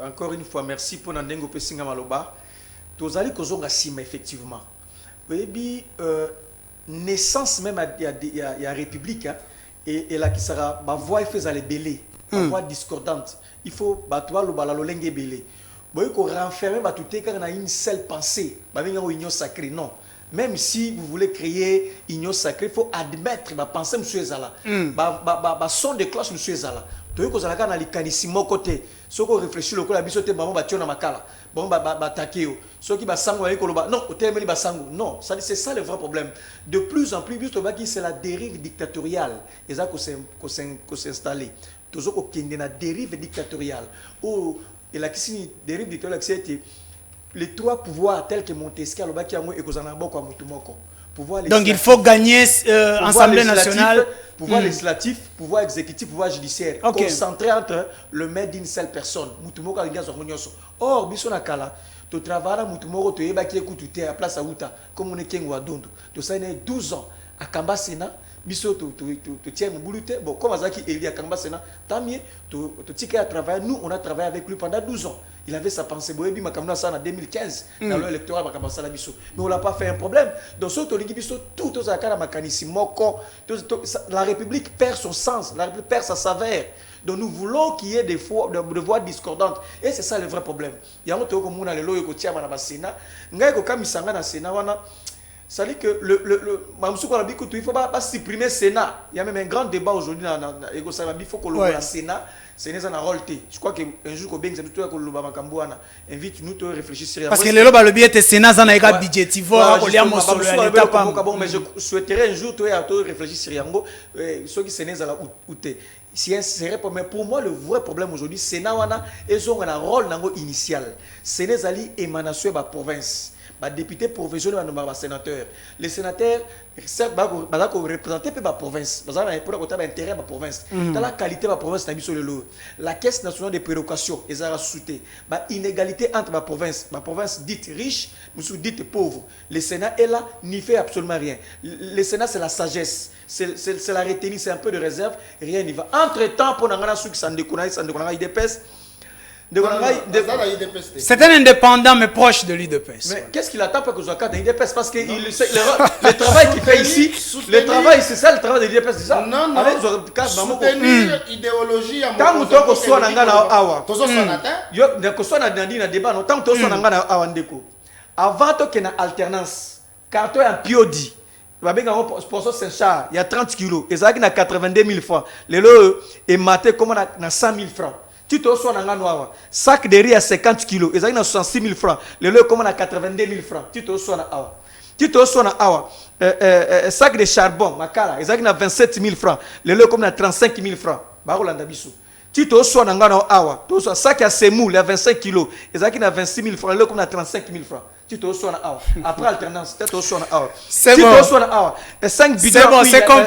encore une fois, merci pour Nandengo Pessinga Maloba. Tozali Kozonga Sima, effectivement. Oui, naissance même à la République, hein, et là qui sera, ma voix fait les belé, ma voix discordante. Il faut, toi, le balalolenge belé. Vous qu'on renfermer, tout est quand on a une seule pensée, une union sacrée, non. Même si vous voulez créer une union sacrée, il faut admettre, ma pensée, monsieur Zala, ma son de cloche, monsieur Zala. Donc, vous avez un mécanisme côté. Si vous réfléchissez, vous avez un maman battu na makala. Bon, takeo. Ceux qui basangou avec koloba. Non, au basangou. Non, c'est ça le vrai problème. De plus en plus, c'est la dérive dictatoriale. Et ça qu'on s'est installé. Toujours qu'il y a une dérive dictatoriale. Ou et la dérive dictatoriale, c'est les trois pouvoirs tels que Montesquieu, le baki et Kozanabo comme Mutumoko. Donc il faut gagner Assemblée nationale. Pouvoir législatif, pouvoir exécutif, pouvoir judiciaire. Concentré entre le maître d'une seule personne. Or, Bissonakala, tu travailles à Moutumoro, tu es évacué à place à Outa, comme on est Kengo à Dondo. Tu as 12 ans à Kamba Sena, Bisso, tu tiens mon boulot. Bon, comme Azaki Eli à Kamba Sena, tant mieux, tu tiens à travailler. Nous, on a travaillé avec lui pendant 12 ans. Il avait sa pensée, Boébi Makamna en 2015, dans l'électorat Makambasala Bisso. Mais on n'a pas fait un problème. Donc, ce tout aux accords mécanisme, la République perd son sens, la République perd sa saveur. Donc, nous voulons qu'il y ait des voix discordantes. Et c'est ça le vrai problème. Il y a un autre comme on a le loyo qui tient à la Sénat. Il y a un Sénat dans Sénat. Ça veut dire que il ne faut pas supprimer le Sénat. Il y a même un grand débat aujourd'hui dans il faut que le Sénat. C'est un rôle. Je crois qu'un jour, quand nous invite nous à réfléchir. Parce que le lobby le était Sénat, ça n'a pas budget. Mais je souhaiterais un jour réfléchir sur Yango. Ceux qui Sénat à la mais pour moi, le vrai problème aujourd'hui, c'est que ils ont un rôle initial. Sénat est émanation de la province. Les députés professionnels et les sénateurs. Les sénateurs, certes, ils représentent la province. Ils ont intérêt à la province. Dans la qualité de la province, la Caisse nationale des prérogations, ils ont soutenu l'inégalité entre la province dite riche, dite pauvre. Le Sénat est là, n'y fait absolument rien. Le Sénat, c'est la sagesse, c'est la retenue, c'est un peu de réserve, rien n'y va. Entre-temps, pour ceux qui s'en déconnent, IDPS, c'est un indépendant mais proche de l'IDPS. Mais qu'est-ce qu'il attend pour que je sois d'IDPS? Parce que le travail qu'il fait ici, le travail, c'est ça le travail de l'IDPS, c'est ça? Non, non. Soutenir l'idéologie à mon côté. Tant que tu as awa. Tant que tu as awa ndeko. Avant que tu aies alternance, quand tu as un piodi, sponsor Saint-Charles, il y a 30 kilos, et ça a 82 000 francs. Les lots est maté comme on a 100 000 francs. Tu te reçois dans sac de riz à 50 kilos, et ça a 66 000 francs. Le lot comme on a 82 000 francs. Tu te reçois dans awa. Tu te reçois dans sac de charbon, makala, et ça a 27 000 francs. Le lot comme on a 35 000 francs. Barolanda Bissou. Tu te reçois dans awa. Tu reçois sac à semoule, il y a 25 kilos, et ça a 26 000 francs. Le lot comme on a 35 000 francs. Tu te reçois dans awa. Après alternance, tu te reçois dans awa. C'est bon. Tu te reçois dans awa. 5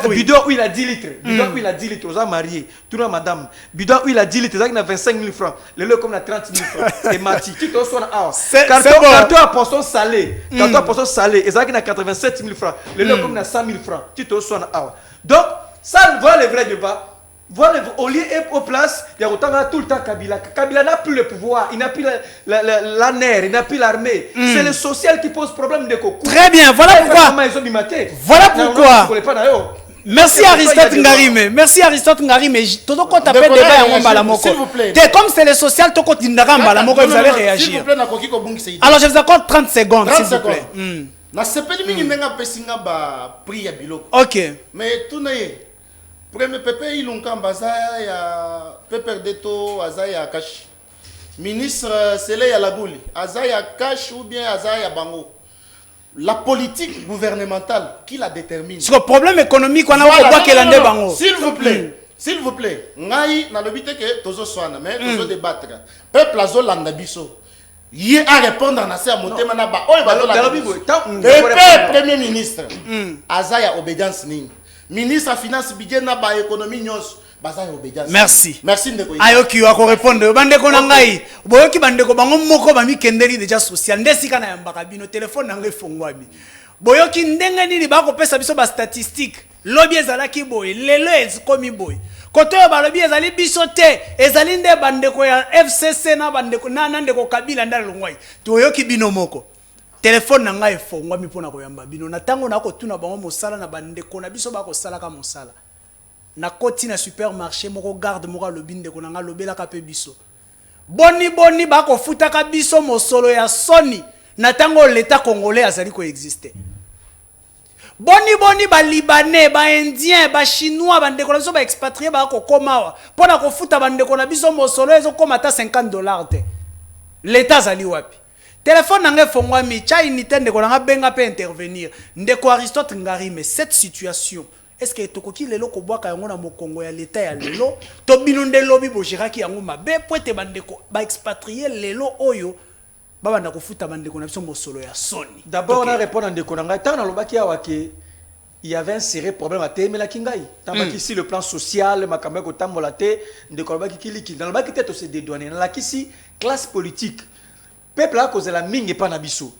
bidons où il a 10 litres. Bidon où il a 10 litres. Vous avez marié. Tout le monde, madame. Bidon où il a 10 litres. Ça a 25 000 francs. Le lot comme on a 30 000 francs. Et Mati. Tu te reçois dans awa. Carton à poisson salé. Carton à poisson salé. Et ça a 87 000 francs. Le lot comme on a 100 000 francs. Tu te reçois dans awa. Donc, ça, voilà le vrai débat. Voilà, au lieu et place, il y a autant tout le temps Kabila. Kabila n'a plus le pouvoir, il n'a plus la nerf, il n'a plus l'armée. C'est le social qui pose problème de coco. Très bien, voilà pourquoi. Voilà pourquoi. Merci Aristote Ngarime. Merci Aristote Ngarime. Todo ko taper débat en Balamoko. Comme c'est le social, to ko tindara Balamoko, vous allez réagir. Alors je vous accorde 30 secondes, s'il vous plaît. Na sepeli mingi nenga pesinga ba prix ya biloko. OK. Mais tout n'est premier Pepe Ilunkamba ya Pepe Deto Azaya Kash. Ministre Sele Yalabouli, Azaya Kash ou bien Azaya Bango. La politique gouvernementale qui la détermine. C'est le problème économique on a au Kelande Bango. S'il vous plaît, ngai na lobité que tozo soana mais tozo débattre. Peuple azo landa biso. il a répondre à ça motema na ba oyo premier ministre azaya obédience ni ministre finance budget na ba économie nyos bazaya obédience. Merci ndeko ayoki wa ko répondre bandeko na ngai boyoki bandeko bango moko ba mikendeli déjà social ndesika na yambaka bino téléphone na ngai fongwami boyoki ndenge nini ba ko pesa biso ba statistique lobi ezalaki boy lelo ezikomi boy koto yo balobi ezali biso te ezali nde bandeko ya FCC na bandeko na ndeko Kabila ndala longwai toyoki bino moko téléphone na ngai fongwami pona koyamba bino na tango na ko tuna bango mosala na bandeko na biso ba ko sala ka mosala na koti na supermarché moko garde moko lobi ndeko na nga lobela ka pe biso boni ba ko futa ka biso mosolo ya soni na tango l'état congolais azali ko exister boni ba libanais ba indien ba chinois bandeko na biso ba expatrié ba ko komawa pona ko futa bandeko na biso mosolo ezo koma ta $50 te l'état azali wapi téléphone na ngai fongwami cha unité ndeko na nga benga pe intervenir ndeko Aristote Ngari mais cette situation est-ce que tokoki lelo ko bwaka yango na mokongo ya l'état ya lelo to bino nde lobi bo jiraki yango mabe poete bandeko ba expatrié lelo oyo baba na kofuta bandeko na biso mosolo ya soni. D'abord on a répondu à ndeko na ngai tant na lobaki ya wake il y avait un sérieux problème à Témela Kingai. Tant ici le plan social, makambe ko tambola te ndeko lobaki kiliki dans lobaki te to se dédouaner na kisi classe politique peuple a causé la mingi pa na biso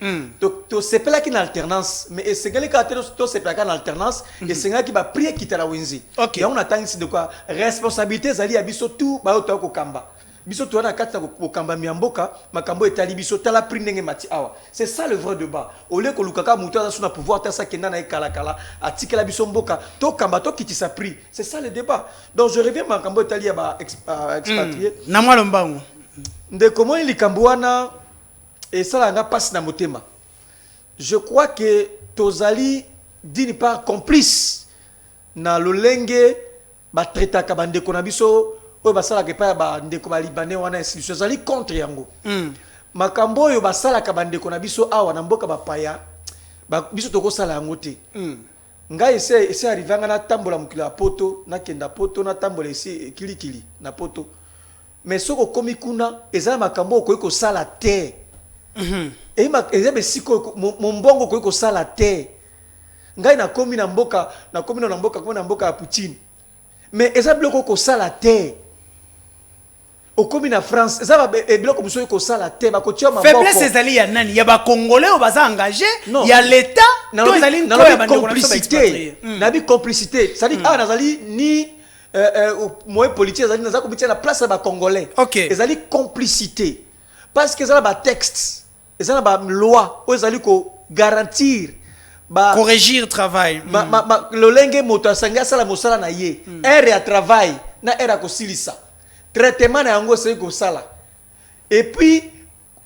to sepela ki na alternance mais esengeli ka to sepela ka na alternance esengeli ki ba prier kitala wenzi et on attend ici de quoi responsabilité zali ya biso tout ba to ko kamba biso to na kata ko kamba miamboka makambo etali biso tala pri ndenge mati awa c'est ça le vrai débat au lieu ko lukaka muto na suna pouvoir ta sa kenda na kala atikela biso mboka to kamba to kitisa pri c'est ça le débat donc je reviens makambo etali ya ba expatrié na mwalo mbango ndeko mo likambo wana et ça là passe dans motema. Je crois que tozali d'une part complice na lolenge ba traita ka bande ko na biso o ba sala ke pa ba ndeko ba libanais wana institution zali contre yango. Makambo yo ba sala ka bande ko na biso awa na mboka ba paya ba biso toko sala yango te. Ngai ese arrivanga na tambola mukila poto na kenda poto na tambola esi kilikili na poto. Mais soko komi kuna ezala makambo ko ko sala te. Et mon bongo ko sala te ngai na komi na mboka na mboka ya Poutine mais eza biloko ko sala te o komi na France eza biloko muso ko sala te ba ko tia maboko faiblesse ezali ya nani ya ba congolais o baza engagé ya l'état to ezali na ba complicité na bi complicité ça dit nazali ni moyen politique ezali naza ko bitia na place ba congolais ezali complicité parce que ça ba texte et ça ba loi aux ali ko garantir ba corrigir travail le lenge moto sanga sala mosala na ye ere ya travail na era ko silisa traitement na yango c'est ko sala et puis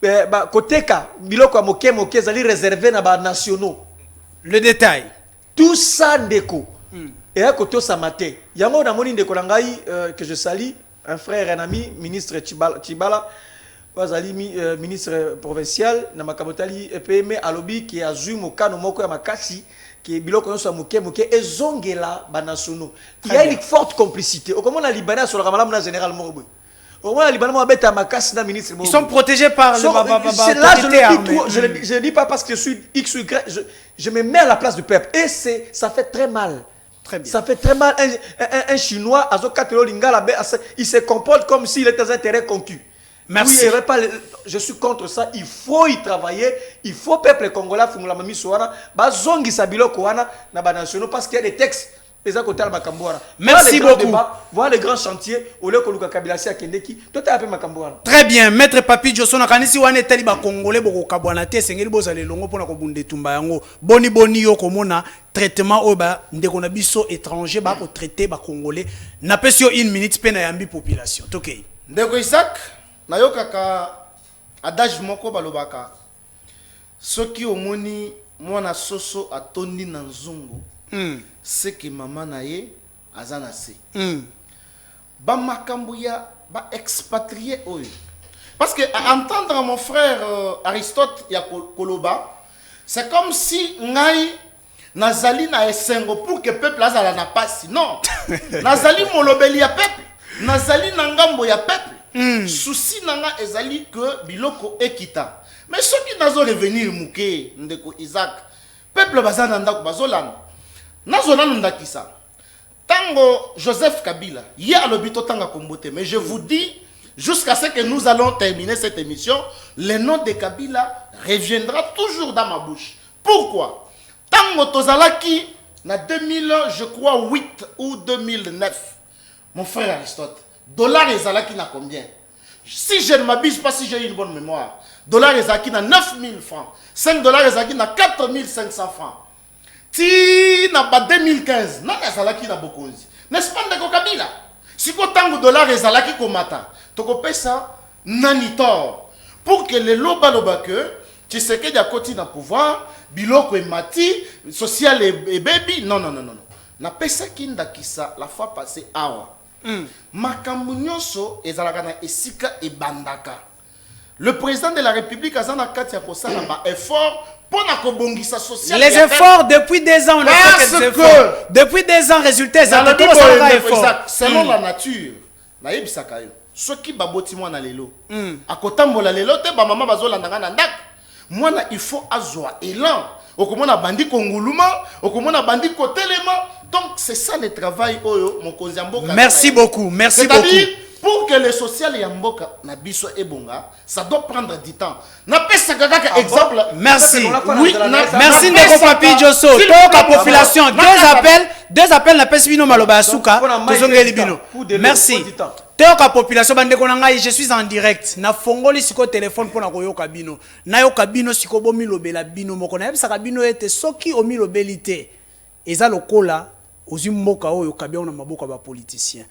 ba koteka biloko moke zali réservé na ba nationaux le détail tout ça ndeko et à côté ça maté yango na moni ndeko ngai que je salue un frère un ami ministre Tibala Wazali ministre provincial na makabotali EPM alobi qui a joué mokano moko ya makasi qui biloko nyonso moke ezongela banasono il y a une forte complicité au comment la Libanais sur la malamu na général Morbo au moins la Libanais mobeta makasi na ministre ils sont protégés par c'est là je dis pas parce que je suis X ou Y je me mets à la place du peuple et ça fait très mal. Très bien. Ça fait très mal un chinois azokatelo lingala il se comporte comme s'il était un terrain conquis. Merci. Oui, je suis contre ça. Il faut y travailler. Il faut peuple congolais fungula mami soana bazongi sabilo koana na ba nationaux parce qu'il y a des textes. Merci beaucoup. Voilà les grands chantiers. Au lieu que Luka Kabila sia kendeki, tout a appelé Makambouana. Très bien, maître Papi Josso na kanisi wane tali ba congolais boko kabwana te sengeli bozale longo pona ko bunde tumba yango. Boni yo komona traitement oba ndeko na biso étranger ba ko traiter ba congolais. Na pesio 1 minute pe na yambi population. Tokei. Ndeko Isaac nayokaka adage moko balobaka soki omoni mwana soso atondi na nzungu c'est que maman naye azana se ba makambo ya ba expatrié oyo parce que à entendre mon frère Aristote ya koloba c'est comme si ngai nazali na esengo pour que peuple azala na pasi non nazali molobeli ya peuple nazali na ngambo ya peuple Souci nanga ezali que biloko ekita. Mais ceux qui nazo revenir muke ndeko Isaac, peuple bazana ndako bazolanda. Nazo ndakisa. Tango Joseph Kabila, hier le bito tanga kombote, mais je vous dis jusqu'à ce que nous allons terminer cette émission, le nom de Kabila reviendra toujours dans ma bouche. Pourquoi? Tango tozalaki na 2000, je crois 8 ou 2009. Mon frère Aristote, dollar ezalaki na combien? Si je ne m'abuse pas, si j'ai une bonne mémoire, dollar ezalaki na 9000 francs, 5 dollars ezalaki na 4500 francs. Si na ba 2015, na ezalaki na bokonzi. N'est-ce pas ndeko Kabila? Si ko tango dollar ezalaki komata, toko pesa nani tor pour que le loba que tu sais que ya koti na pouvoir, biloko emati, social et baby, non. Na pesa kinda kisa la fois passée awa. Makambo nyonso ezalaka na esika e bandaka. Le président de la République azana kati ya kosala ba effort pour na kobongisa social. Les efforts depuis 2 ans on a fait des efforts. Depuis 2 ans résultats selon la nature. Na yebisaka yo. Soki baboti mwana lelo. Akotambola lelo te ba mama bazolanda na ndak. Mwana il faut azwa élan. Okomona bandi konguluma, okomona bandi kotelema. Donc c'est ça le travail oyo mon konziamboka. Merci beaucoup, merci beaucoup. Pour que le social yamboka na biso ebonga, ça doit prendre du temps. Na pesa kaka exemple. Merci. Oui, merci ndeko Papi Josso. Toka population, deux appels na pesa bino maloba asuka, tozongeli bino. Merci. Toka population bandeko na ngai, je suis en direct. Na fongoli siko téléphone pona koyoka bino. Na yoka bino siko bomi lobela bino moko na yebisa bino ete soki omi lobelité. Eza lokola ozimboka oyo kabia na maboka ba politicien.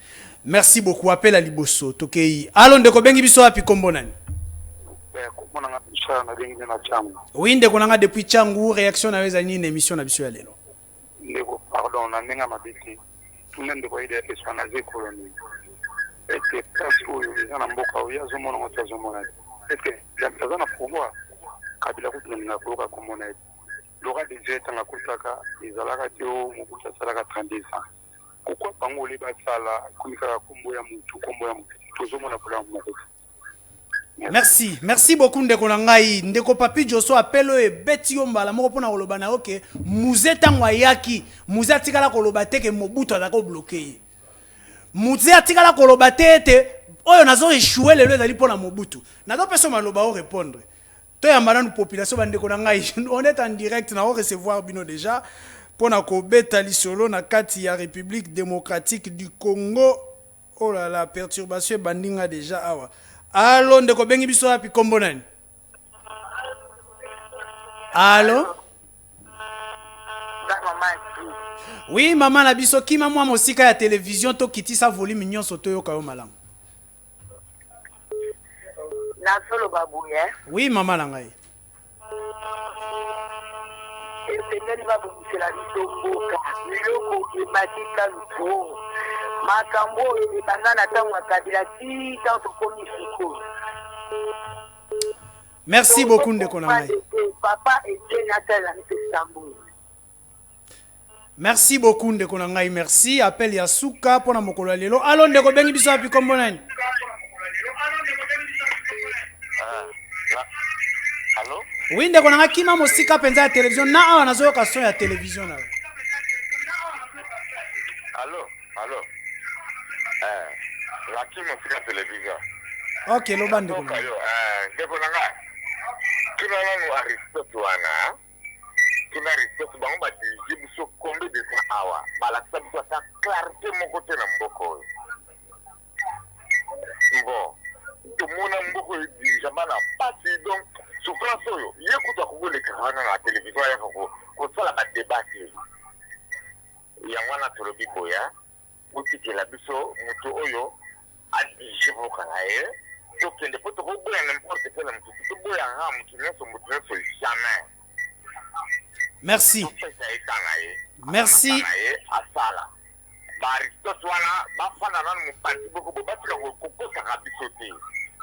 Merci beaucoup. Appel à Liboso. Tokei. Allons de Kobengi biso api kombo nani? Oui, ndeko nanga depuis Changu réaction na weza nini émission na biso ya lelo. Ndeko pardon na nenga mabiti. Tunende ko ide eswa na zekoloni. Ete kasi oyo ezana mboka oyo azomona ngo tazomona. Ete jamtaza na pouvoir kabila kutunga koka komona. Lora déjà tanga kutaka izalaka teo mukuta salaka 30 ans. Pourquoi bango le basala kumika kombo ya mutu kombo ya mutu tozomona kula moko. Merci beaucoup ndeko ngai ndeko Papi Josso appelo e beti yombala moko pona koloba na oke muzeta ngwayaki muzeti kala koloba te ke Mobutu azako bloquer. Muzeti kala koloba te oyo nazo échouer lelo ezali pona Mobutu. Nazo peso maloba o répondre. To ya maranu population bandeko ngai on est en direct na o recevoir bino déjà. Pona ko beta lisolo na kati ya République démocratique du Congo. Oh là là, perturbation bandinga déjà awa. Allô ndeko bengi biso api kombo nani? Allô? Oui, maman na biso kima mwa mosika ya télévision to kitisa volume nyonso to yoka yo malamu. Na solo babuye. Oui, maman na ngai. Seigneur va vous la litomboka miloko ematika lupo makambo ebanda na tango akabila ti tanto komi siko. Merci beaucoup ndeko na ngai. Papa et Nathalie Istanbul. Merci beaucoup ndeko na ngai, merci. Appel ya suka pona mokolo ya lelo. Allô ndeko bengi biso api kombo nani? Allô? Oui, ndeko nanga kima mosika penza ya télévision na awa nazo yoka son ya télévision na. Allô? La kima mosika télévision. OK, lo bande ko. Ndeko nanga. Kina nanu Aristote wana. Kina Aristote bango ba di biso combien de fois awa. Bala sabu sa clarté moko te na mboko. Bon. Tout le monde a beaucoup de jamana parti donc souffrance oyo yekuta kugule kana na télévision ya ko sala ba débat ya wana tolobi boya utikela biso mutu oyo adijibo kana to kende poto ko boya n'importe quel mutu to boya ha mutu neso jamais. Merci. Merci. Asala Aristote wana bafana nanu mupanti boko bobatika kokosa kabiso te.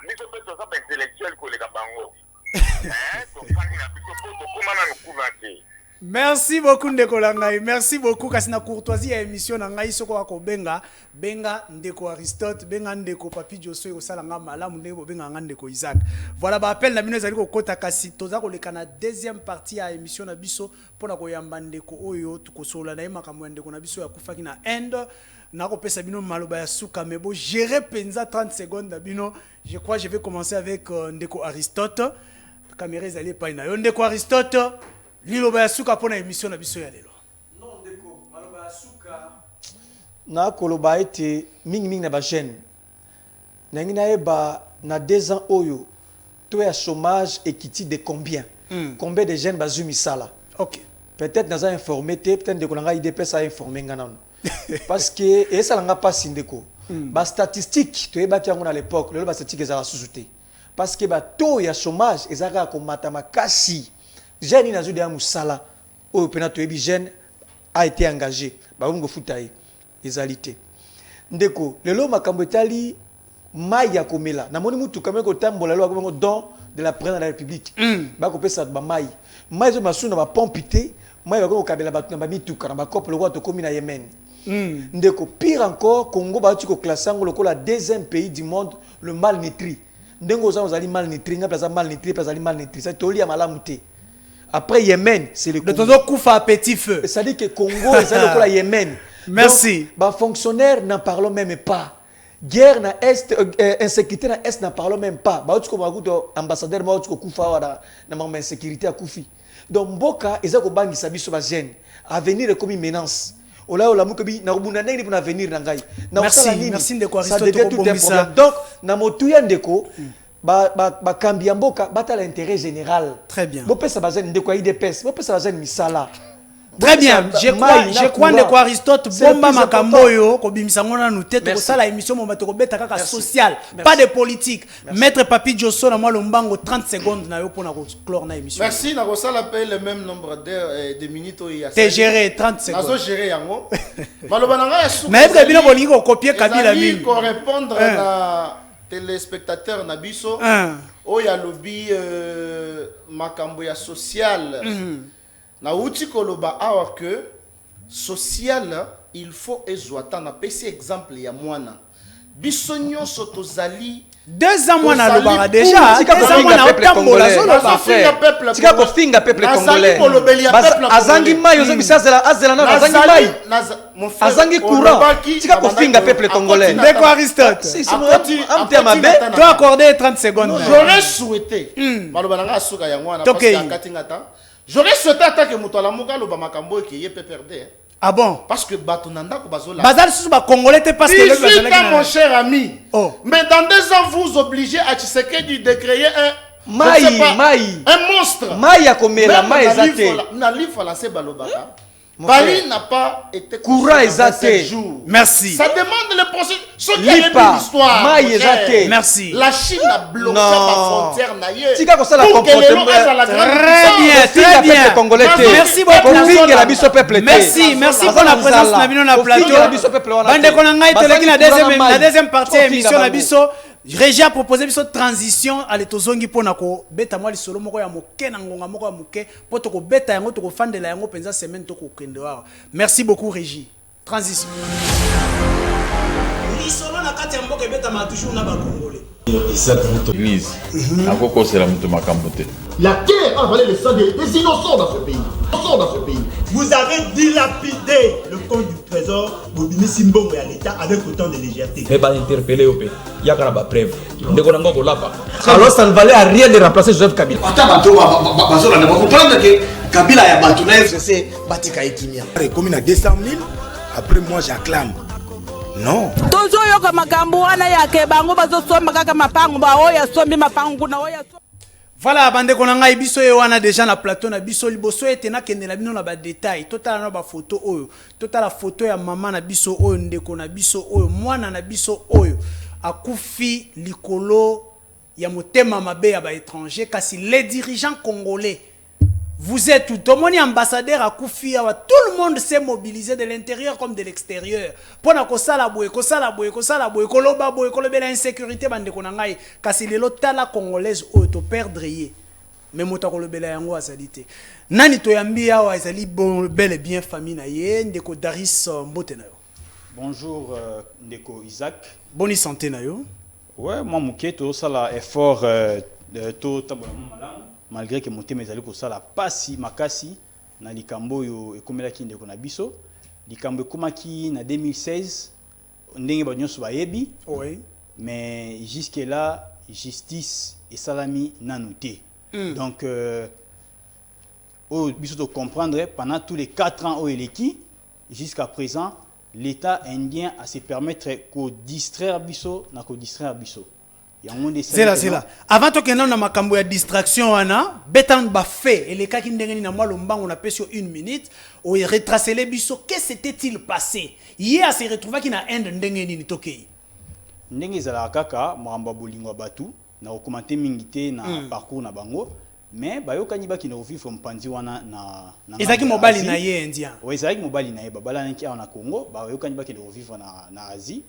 Biso peso sa intellectuel ko leka bango. To fani na biso poto kuma na nukuna te. Merci beaucoup ndeko langai. Merci beaucoup kasi na courtoisie ya émission na ngai soko ko benga ndeko Aristote, benga ndeko Papi Josso ko sala nga malamu ndeko benga ndeko Isaac. Voilà ba appel na bino ezali ko kota kasi toza ko leka na deuxième partie ya émission na biso pona ko yamba ndeko oyo tukosola na makambo ndeko na biso ya kufaki na end na ko pesa bino maloba ya suka mais bon gérer penza 30 secondes na bino. Je crois que je vais commencer avec ndeko Aristote. Caméra ezali pa ina yo ndeko Aristote. Liloba ya suka pona émission na biso ya lelo. Non ndeko, maloba ya suka. Na koloba ete mingi na ba jeune. Na ngina eba na 2 ans oyo to ya chômage ekiti de combien? Combien de jeunes bazu misala? OK. Peut-être naza informé te, peut-être ndeko nanga IDPS a informé ngana. Parce que esa langa pas sindeko. Ba statistique to eba tiango na l'époque, lelo ba statistique ezala sous-souté. Parce que ba taux ya chômage ezaka ko matama kasi. Jeune na zude ya musala oyo pena to ebi jeune a été engagé ba ngo futaye ezalité ndeko lelo makambo etali mai ya komela na moni mutu kamwe ko tambola lelo ko don de la présidence de la République ba ko pesa ba mai zo masuna ba pompité mai ba ko kabela ba ba mituka na ba couple ko to komi na Yemen ndeko pire encore Congo ba tu ko classango lokola deuxième pays du monde le malnutri ndengo za ozali malnutri nga plaza malnutri plaza malnutri ça toli ya malamu te. Après Yémen, c'est le Congo. Le Koufa à petit feu. Ça dit que Congo, c'est le Yémen. Merci. Les fonctionnaires n'en parlent même pas. Guerre na est, insécurité na est n'en parlent même pas. Bah tu ko ambassadeur ma tu ko Koufa na ma insécurité à Koufi. Donc Mboka ezako bangi sabiso ba jeune. Avenir comme une menace. Ola ola mukebi na rubuna ndenge pour avenir na ngai. Merci ndeko Aristote ko bombisa. Donc na motuya ndeko ba kambi mboka bata l'intérêt général. Très bien. Bo pesa bazen de quoi IDPS, bo pesa bazen misala. Très bien. Je crois ndeko Aristote bomba makambo yo ko bimisa ngona nu tete ko sala émission mo matoko beta kaka social, pas de politique. Maître Papi Josso na moi lombango 30 secondes na yo pona ko clore na émission. Merci na ko sala paye le même nombre de minutes oyo. T'es géré 30 secondes. Nazo gérer yango. Maloba na nga ya suka. Na ebika bino bolingi ko copier Kabila mingi. Ko répondre na téléspectateurs Nabiso oya lobby makambo ya social na uti koloba awa que social il faut ezwata na pesi exemple ya mwana biso nyonso tozali 2 ans mwana lobara déjà tika ko finga peuple congolais azangi mai ozo bisazela azela na azangi mai azangi courant tika ko finga peuple congolais ndeko Aristote toi accorder 30 secondes. J'aurais souhaité maloba nanga suka ya mwana parce que akatingata j'aurais souhaité attaquer mutola muka loba makambo ki yepe perdre. Ah bon? Parce que Batonanda Kobazola. Bazal sous ba congolais te parce que le 18 ans mon cher ami. Oh. Mais dans 2 ans vous obligez à Tshisekedi de créer un monstre. Maïa komela maïzate. Na livre lancé balobaka. Paris n'a pas été courant exaté. Merci. Ça demande le processus. Ce qui a l'histoire. Merci. La Chine a bloqué la frontière naïe. Tika ko sala comportement. Très bien. Merci beaucoup. Merci pour la présence na bino na plateau. Bande ko na ngai toleki na deuxième partie émission na biso. Régie a proposé une transition à l'étozongi pour nako beta moi lisolo moko ya moke na ngonga moko ya moke pour to ko beta yango to ko fandela yango penza semaine to ko kendewa. Merci beaucoup Régie. Transition. Lisolo na kati ya mboka beta ma toujours na ba congolais. Église. Akoko c'est la mutu makambote. La terre a avalé le sang des innocents dans ce pays. Vous avez dilapidé le compte du trésor Bobini Simbongo à l'État avec autant de légèreté. Mais pas interpellé au pays. Il y a quand même preuve. Alors ça ne valait à rien de remplacer Joseph Kabila. Kabila ya Batunaïf, c'est Batika Ekimia. Comme il a 200 000, après moi j'acclame. Non. Toujours yoka makambo wana yake bango bazosomba kaka mapango ba oya sombi mapango na oya. Voilà, bande konanga biso yo wana déjà na plateau na biso liboso etena kendela bino na ba détail total na ba photo oyo total la photo ya maman na biso oyo ndeko na biso oyo mwana na biso oyo akufi likolo ya motema mabe ya ba étranger kasi les dirigeants congolais vous êtes tout le monde ambassadeur akufi awa tout le monde s'est mobilisé de l'intérieur comme de l'extérieur pour na kosala boye koloba boye kolobela insécurité bande konanga kasi lelo tala congolaise oyo to perdre yé mais motako le bela yango azalite nani toyambi awa ezali bon bel et bien famille na ye ndeko Daris Mbote na yo. Bonjour ndeko Isaac. Bonne santé na yo. Ouais, moi muketo ça la effort to tabona malamu malgré que motema ezali ko sala pasi makasi na likambo yo ekomelaki ndeko na biso likambo ekomaki na 2016 ndenge ba nyonso bayebi. Oui. Mais jusque là justice et salami nanoté. Donc biso to comprendre pendant tous les 4 ans au eleki jusqu'à présent l'État indien a se permettre ko distraire biso na ko distraire biso. C'est là. Avant que nous na makambo ya distraction wana betan ba fait et les cas qui ndengeni na mwalo mbango na pesio 1 minute o retracer les biso qu'est-ce s'était-il passé hier se retrouva ki na Inde ndengeni ni tokei ndenge zala kaka mwamba bolingo batu na commenter mingité na parcours na bango mais bayokani baki na vivre mpanzi wana na ezaki mobali na ye indien. Oui, ezaki mobali na ye babala nki na Congo bayokani baki na vivre na Asie.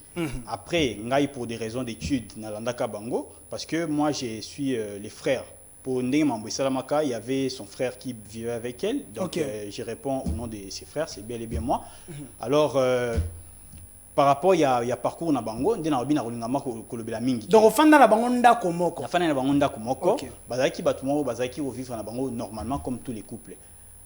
Après ngai pour des raisons d'études na landaka bango parce que moi je suis les frères pour ndenge mambo salamaka il y avait son frère qui vivait avec elle donc je réponds au nom de ses frères, c'est bien et bien moi. Alors par rapport il y a parcours na bango ndena obina kolingama kolobela mingi donc ofanda na bango ndako moko afana na bango ndako moko bazaki batuma bazaki vivre na bango normalement comme tous les couples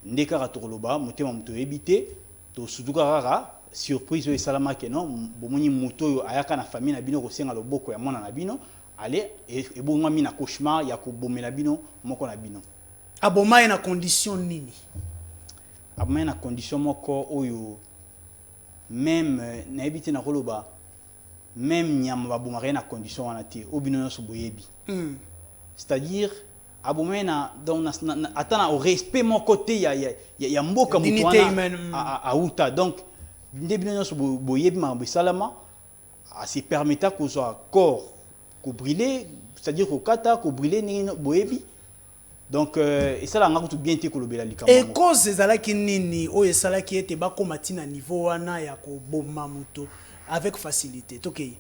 ndeka ratoloba motema muto ebité to suduka rara surprise et salama ke non bomoni muto yo ayaka na famille na bino ko senga loboko ya mona na bino allez et bonga mina cauchemar ya ko bomela bino moko na bino aboma na condition nini aboma na condition moko oyo même na habité na koloba même nyama babomare na condition wana te obino nyonso boyebi c'est-à-dire abomena donc atana au respect mon côté ya mboka mutwana a uta donc ndebino nyonso boyebi mambo salama a se permettre ko soit corps ko brûler c'est-à-dire ko kata ko brûler ni boyebi. Donc et ça là nga tout bien te kolobela likambo et cause ezalaki nini o esalaki ete bakoma tina niveau wana ya ko boma muto avec facilité tokei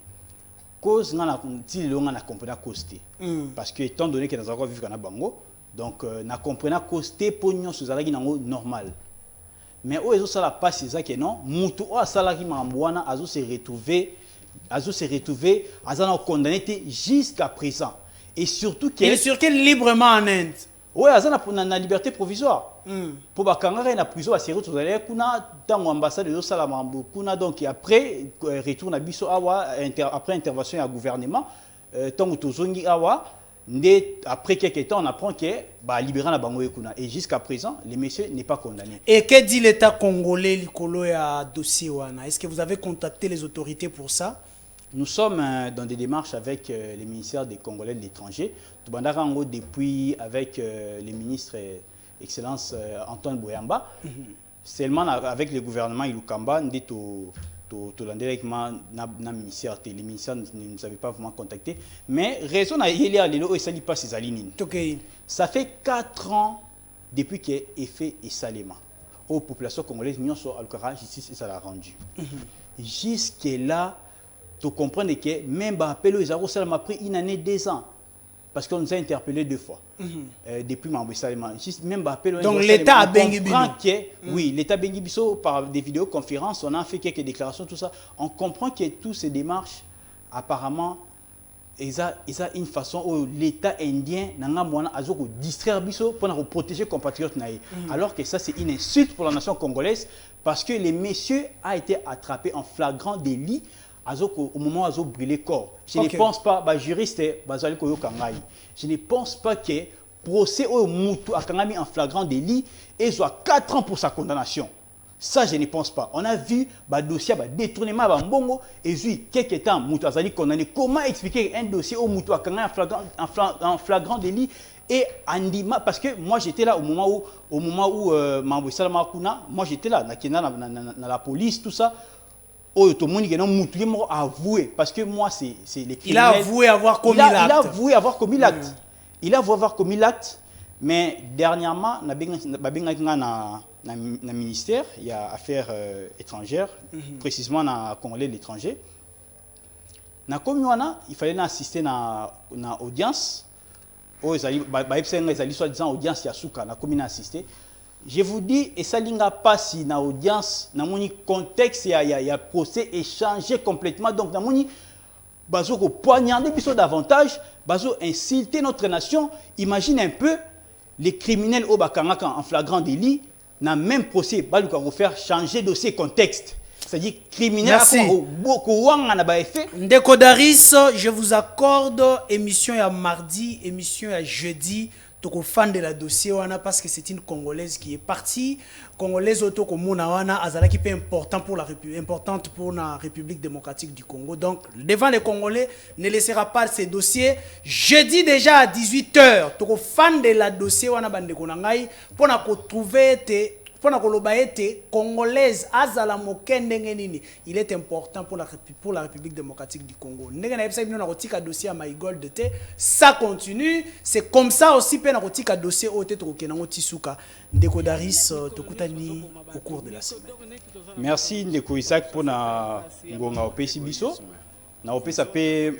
cause nga na ti longa na comprendre coste parce que étant donné que nous avons vivre na bango donc na comprendre coste pognon ezalaki nango normal mais o ezo sala passe ezaki non muto o asalaki mambo wana azo se retrouver azana condamné jusqu'à présent et surtout qu'il est sur quel librement en Inde. Oui, na liberté provisoire. Pour bakangara na prison à série tout aller kuna tango ambassade de Salamambo kuna donc après retour na biso awa après intervention du gouvernement tango tozongi awa ndé après quelques temps on apprend que ba libérer na bango kuna et jusqu'à présent le monsieur n'est pas condamné. Et que dit l'état congolais likolo ya dossier wana? Est-ce que vous avez contacté les autorités pour ça? Nous sommes dans des démarches avec les ministères des Congolais de l'étranger. Depuis avec le ministre Excellence Antoine Boyamba. Seulement avec le gouvernement Ilukamba, les ministères ne nous avaient pas vraiment contacté. Mais raison à y aller, pas ces alignes. Ça fait 4 ans depuis qu'il est fait et salément. Aux populations congolaises, nous sommes à justice et ça l'a rendu. Jusque-là, tu comprends que même Bapelo Izaro Salam a pris une année, 2 ans. Parce qu'on nous a interpellé 2 fois. Depuis Mambo Salema. Même Bapelo. Donc l'État a béni. Oui, l'État béni par des vidéoconférences, on a fait quelques déclarations, tout ça. On comprend que toutes ces démarches, apparemment, ils ont une façon où l'État indien n'a distraire pour protéger les compatriotes. Alors que ça, c'est une insulte pour la nation congolaise parce que les messieurs ont été attrapés en flagrant délit. Au moment où ils ont brûlé le corps. Je ne pense pas, juriste, je ne pense pas que le procès au Moutou a mis en flagrant délit et soit 4 ans pour sa condamnation. Ça, je ne pense pas. On a vu le dossier détournement et quelques temps, Moutou a condamné. Comment expliquer un dossier au Moutou a en flagrant délit et Andima, parce que moi j'étais là au moment où Mambo Salama Kuna, moi j'étais là, dans la police, tout ça. Oh, tout le monde a avoué, parce que moi, c'est les criminels. Il a avoué avoir commis l'acte. Il a avoué avoir commis l'acte. Il a avoué avoir commis l'acte, mais dernièrement, dans le ministère, il y a affaires étrangères, précisément dans le Congolais de l'étranger. Dans il fallait assister à l'audience soi-disant audience ya suka na commune assisté. Je vous dis, et ça linga pas si na audience, na moni contexte ya procès est changé complètement. Donc na moni bazo ko poignarder biso davantage, bazo insulter notre nation. Imagine un peu les criminels au bakangaka en flagrant délit, na même procès, baluka ko faire changer dossier contexte. C'est-à-dire criminel. Merci. Ndeko Daris, je vous accorde émission ya mardi, émission ya jeudi. Toko fan de la dossier wana parce que c'est une Congolaise qui est partie. Congolaise auto mona wana azala qui est important pour importante pour la République démocratique du Congo. Donc devant les Congolais, ne laissera pas ces dossiers. Jeudi déjà à 18h, toko fan de la dossier wana bande konangai pour na retrouver Congolaise azala mokende ngenini. Il est important pour la République démocratique du Congo. Dossier à Maïgol de T, ça continue. C'est comme ça aussi pe na kotika dossier au tete kenango tisuka. Ndeko Daris tokutani au cours de la semaine. Merci Ndeko Isaac pour na ngonga opesi biso. Na opesa pe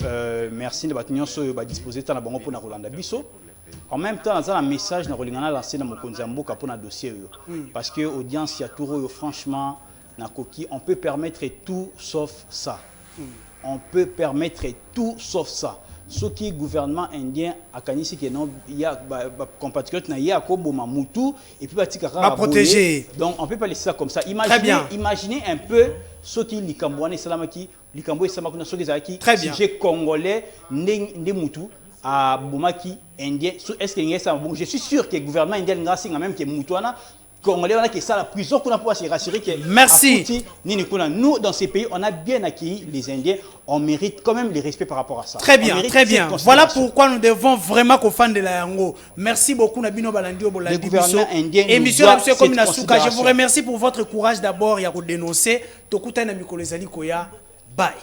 merci de batunyoso ba disposer ta na bango pour na Rolanda biso. En même temps, dans un message, nous avons lancé dans mon Konzamboka pour notre dossier. Parce que l'audience, il y a tout, franchement, on peut permettre tout sauf ça. On peut permettre tout sauf ça. Ce qui est le gouvernement indien, il y a des compatriotes, il y a Moutou, et puis il y a protéger. Donc on ne peut pas laisser ça comme ça. Imaginez un peu ce qui est l'Ikambouane Salamaki, l'Ikambouane Salamaki, ce qui est le sujet congolais, Moutou. À Boumaki, Indien, est-ce qu'il y a ça? Bon, je suis sûr que le gouvernement indien n'a même que Moutouana, Congolais, on a que ça la prison qu'on a pour se rassurer que. Merci. Nous, dans ces pays, on a bien accueilli les Indiens, on mérite quand même le respect par rapport à ça. Très bien, très bien. Voilà pourquoi nous devons vraiment qu'on fan de la Yango. Merci beaucoup, Nabino Balandio Bolandi. Le gouvernement indien. Émission de comme Nasuka. Je vous remercie pour votre courage d'abord. Il y a dénoncer. Tokuta na Mikolezali Koya. Bye.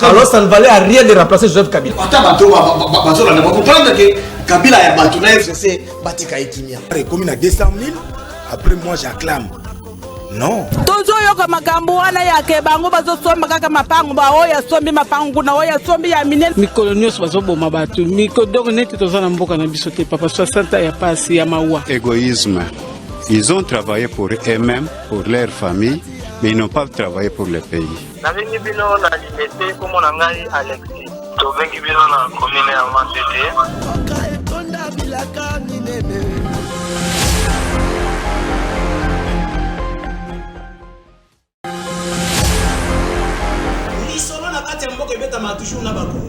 Alors ça ne valait à rien de remplacer Joseph Kabila. Kabila ya bato na FCC batika ekimia. Comme na 200 000, après moi j'acclame. Non. Tozo yoka makambo wana yake bango bazosomba kaka mapango ba oya sombi mapango na oya sombi ya minene. Mikolo nyos bazoboma bato. Miko donc neti tozana mboka na biso te papa 60 ya pasi ya mawa. Égoïsme. Ils ont travaillé pour eux-mêmes, pour leur famille, mais ils n'ont pas travaillé pour le pays. Nabengi bino na limete komo na ngai Alexis. Tobengi bino na commune ya Matete. Lisolo na kati ya mboka ebeta ma toujours na bakongo.